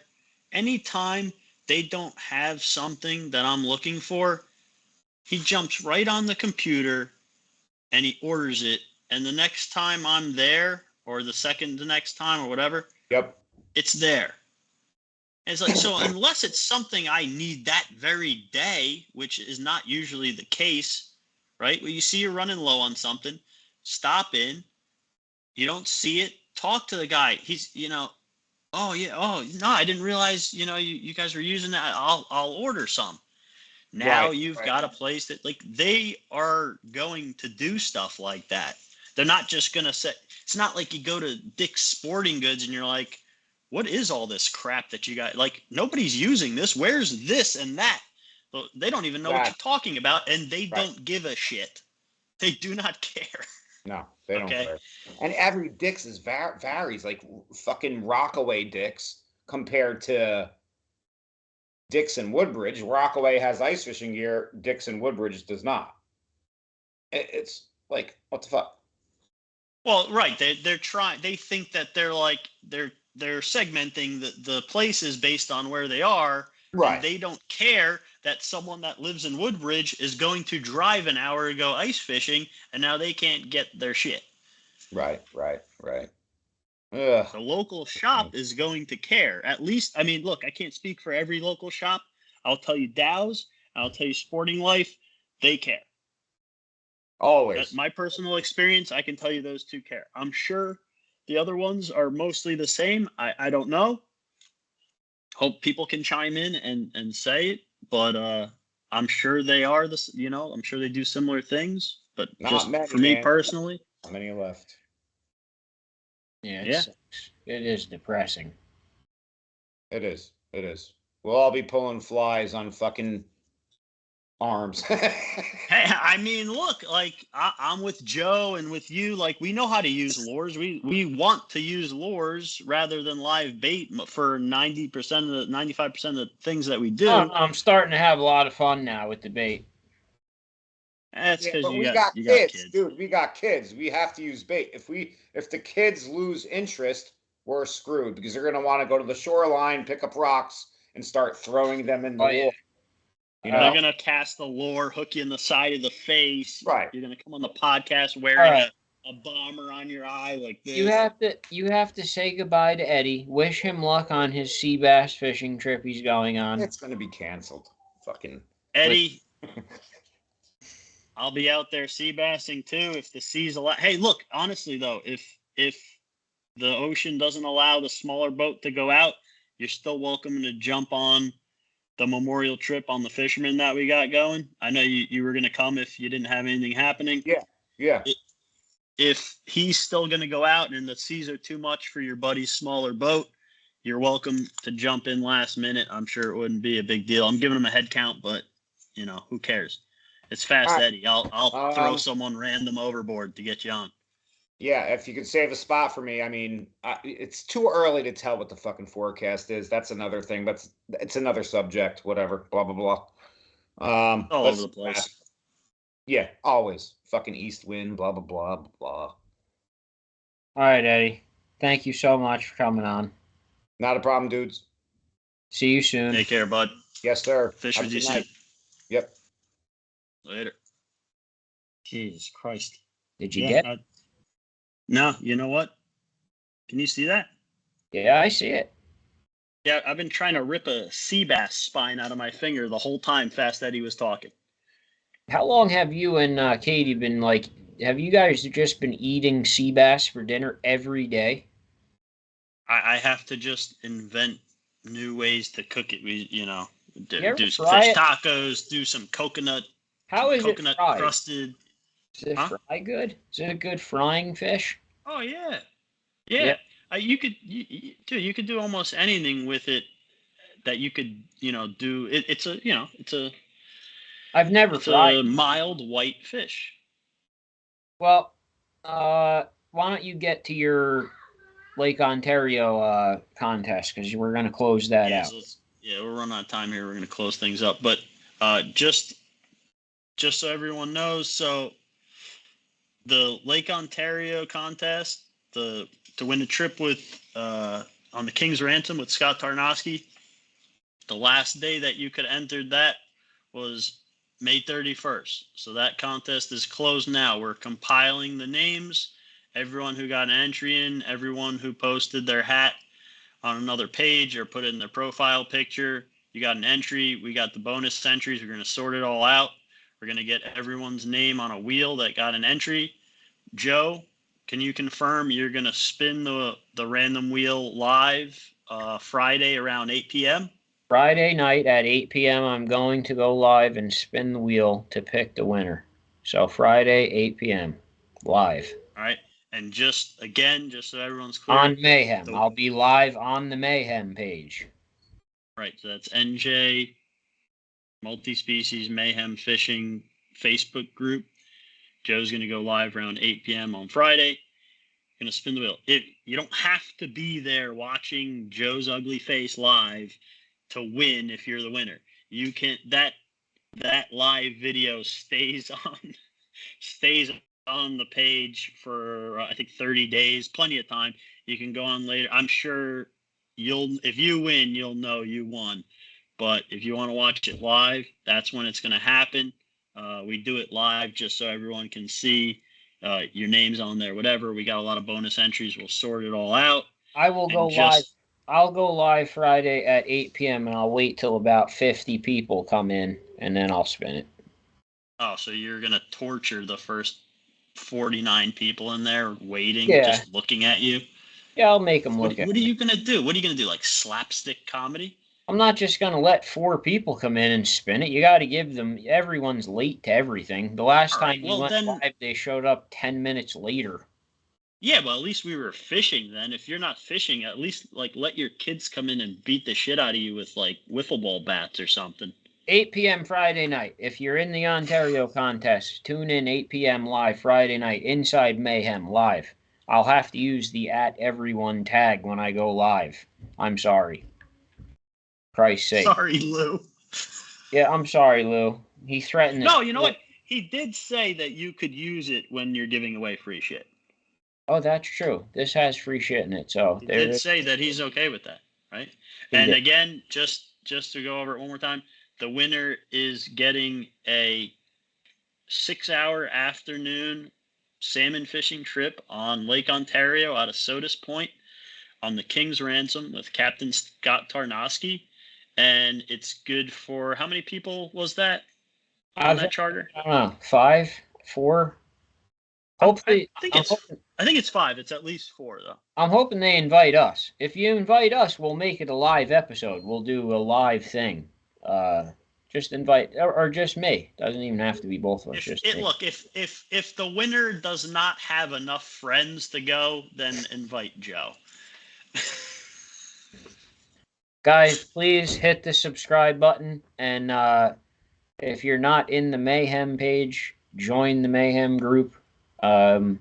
Anytime they don't have something that I'm looking for, he jumps right on the computer and he orders it. And the next time I'm there, or the next time or whatever, it's there. And it's like, so unless it's something I need that very day, which is not usually the case, right? Well, you see you're running low on something, stop in. You don't see it, talk to the guy. He's, oh yeah, oh no, I didn't realize, you guys were using that. I'll order some. Now you've got a place that, like, they are going to do stuff like that. They're not just going to say, it's not like you go to Dick's Sporting Goods and you're like, what is all this crap that you got? Like, nobody's using this. Where's this and that? Well, they don't even know what you're talking about, and they don't give a shit. They do not care. No, they don't care. And every Dick's varies, like fucking Rockaway Dick's compared to Dick's and Woodbridge. Rockaway has ice fishing gear. Dick's and Woodbridge does not. It's like, what the fuck? Well, right. They're trying. They think that they're segmenting the places based on where they are. Right. And they don't care that someone that lives in Woodbridge is going to drive an hour to go ice fishing, and now they can't get their shit. Right. The local shop is going to care. At least, I mean, look, I can't speak for every local shop. I'll tell you Dow's, I'll tell you Sporting Life, they care. Always. That's my personal experience. I can tell you those two care. I'm sure the other ones are mostly the same. I don't know. Hope people can chime in and say it, but I'm sure they are I'm sure they do similar things, but not just many, for me personally. Not many left. Yeah, it is depressing. It is. We'll all be pulling flies on fucking arms. Hey, I mean, look, like I'm with Joe and with you. Like, we know how to use lures. We want to use lures rather than live bait for 95% of the things that we do. I'm starting to have a lot of fun now with the bait. That's because you got kids, dude. We got kids. We have to use bait. If the kids lose interest, we're screwed because they're gonna want to go to the shoreline, pick up rocks, and start throwing them in the water. They're gonna cast the lure, hook you in the side of the face. Right. You're gonna come on the podcast wearing a bomber on your eye like this. You have to say goodbye to Eddie. Wish him luck on his sea bass fishing trip he's going on. It's gonna be canceled. Fucking Eddie. I'll be out there sea bassing too if the sea's allow. Hey, look, honestly though, if the ocean doesn't allow the smaller boat to go out, you're still welcome to jump on the memorial trip on the fisherman that we got going. I know you were going to come if you didn't have anything happening. Yeah. If he's still going to go out and the seas are too much for your buddy's smaller boat, you're welcome to jump in last minute. I'm sure it wouldn't be a big deal. I'm giving him a head count, but who cares? It's Fast Eddie. I'll throw someone random overboard to get you on. Yeah, if you could save a spot for me. I mean, it's too early to tell what the fucking forecast is. That's another thing. It's another subject. Whatever. Blah blah blah. All over the place. Yeah, always. Fucking east wind, blah, blah, blah, blah, blah. All right, Eddie. Thank you so much for coming on. Not a problem, dudes. See you soon. Take care, bud. Yes, sir. Fish Have with a you good soon. night. Yep. Later. Jesus Christ. Did you get? No, you know what? Can you see that? Yeah, I see it. Yeah, I've been trying to rip a sea bass spine out of my finger the whole time Fast Eddie was talking. How long have you and Katie been have you guys just been eating sea bass for dinner every day? I have to just invent new ways to cook it. We, do some fry fish it? tacos, do some coconut. How is it coconut fried? crusted? Is it fry good? Is it a good frying fish? Oh yeah. You could do almost anything with it that you could do. I've never it's fried. a mild white fish. Well, why don't you get to your Lake Ontario contest, because we're going to close that out. We're running out of time here. We're going to close things up, but just so everyone knows, so the Lake Ontario contest, to win a trip with on the King's Ransom with Scott Tarnowski, the last day that you could enter that was May 31st. So that contest is closed now. We're compiling the names. Everyone who got an entry in, everyone who posted their hat on another page or put it in their profile picture, you got an entry. We got the bonus entries. We're going to sort it all out. We're going to get everyone's name on a wheel that got an entry. Joe, can you confirm you're going to spin the random wheel live Friday around 8 p.m.? Friday night at 8 p.m. I'm going to go live and spin the wheel to pick the winner. So Friday, 8 p.m. live. All right. And just so everyone's clear. On Mayhem. I'll be live on the Mayhem page. Right. So that's NJ Multi-Species Mayhem Fishing Facebook group. Joe's going to go live around 8 p.m. on Friday. Going to spin the wheel. You don't have to be there watching Joe's ugly face live to win if you're the winner. You can that live video stays on the page for I think 30 days, plenty of time. You can go on later. I'm sure if you win, you'll know you won. But if you want to watch it live, that's when it's going to happen. We do it live just so everyone can see your names on there, whatever. We got a lot of bonus entries. We'll sort it all out. I will go live. I'll go live Friday at 8 p.m. and I'll wait till about 50 people come in and then I'll spin it. Oh, so you're going to torture the first 49 people in there waiting, just looking at you? Yeah, I'll make them look at me. What are you going to do? What are you going to do, like slapstick comedy? I'm not just going to let 4 people come in and spin it. You got to give them, everyone's late to everything. The last time we went live, they showed up 10 minutes later. Yeah, well, at least we were fishing then. If you're not fishing, at least let your kids come in and beat the shit out of you with wiffle ball bats or something. 8 p.m. Friday night. If you're in the Ontario contest, tune in 8 p.m. live Friday night, Inside Mayhem live. I'll have to use the @everyone tag when I go live. I'm sorry. Christ's sake. Sorry, Lou. Yeah, I'm sorry, Lou. He threatened it. No, you know what? He did say that you could use it when you're giving away free shit. Oh, that's true. This has free shit in it, so he did say that he's okay with that, right? And again, just to go over it one more time, the winner is getting a 6-hour afternoon salmon fishing trip on Lake Ontario out of Sodus Point on the King's Ransom with Captain Scott Tarnowski. And it's good for, how many people was that on that charter? I don't know, 5, 4? Hopefully, I think it's 5. It's at least 4, though. I'm hoping they invite us. If you invite us, we'll make it a live episode. We'll do a live thing. Just invite, or just me. Doesn't even have to be both of us. Look, if the winner does not have enough friends to go, then invite Joe. Guys, please hit the subscribe button, and if you're not in the Mayhem page, join the Mayhem group. And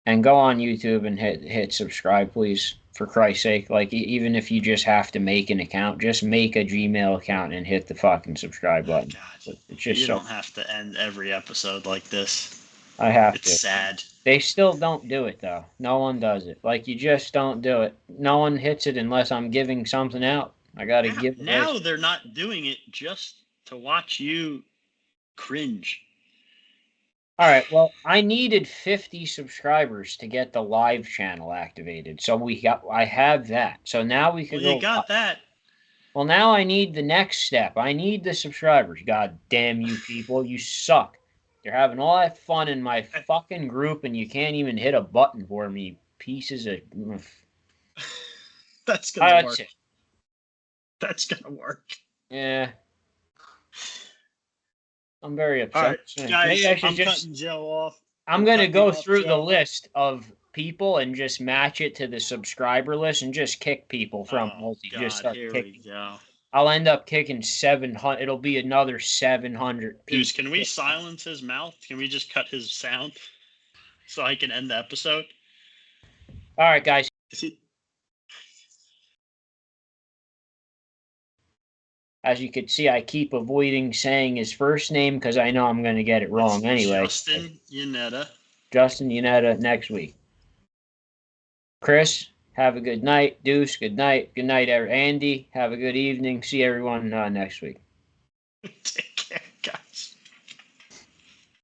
And go on YouTube and hit subscribe, please, for Christ's sake. Like, even if you just have to make an account, just make a Gmail account and hit the fucking subscribe button. God, it's just you don't have to end every episode like this. I have it's to. It's sad. They still don't do it, though. No one does it. Like, you just don't do it. No one hits it unless I'm giving something out. I got to give it. Now they're not doing it just to watch you cringe. All right. Well, I needed 50 subscribers to get the live channel activated. So I have that. So now we can go. You got that. Well, now I need the next step. I need the subscribers. God damn you people. You suck. You're having all that fun in my fucking group and you can't even hit a button for me, pieces of. That's gonna work. It. That's gonna work. Yeah. I'm very upset. All right, guys, I'm cutting Joe off. I'm going to go through the list of people and just match it to the subscriber list and just kick people from multi. Just start kicking. We go. I'll end up kicking 700. It'll be another 700 people. Dude, can we silence his mouth? Can we just cut his sound so I can end the episode? All right, guys. As you can see, I keep avoiding saying his first name because I know I'm going to get it wrong anyway. Justin Yanetta. Justin Yanetta next week. Chris, have a good night. Deuce, good night. Good night, Andy. Have a good evening. See everyone next week.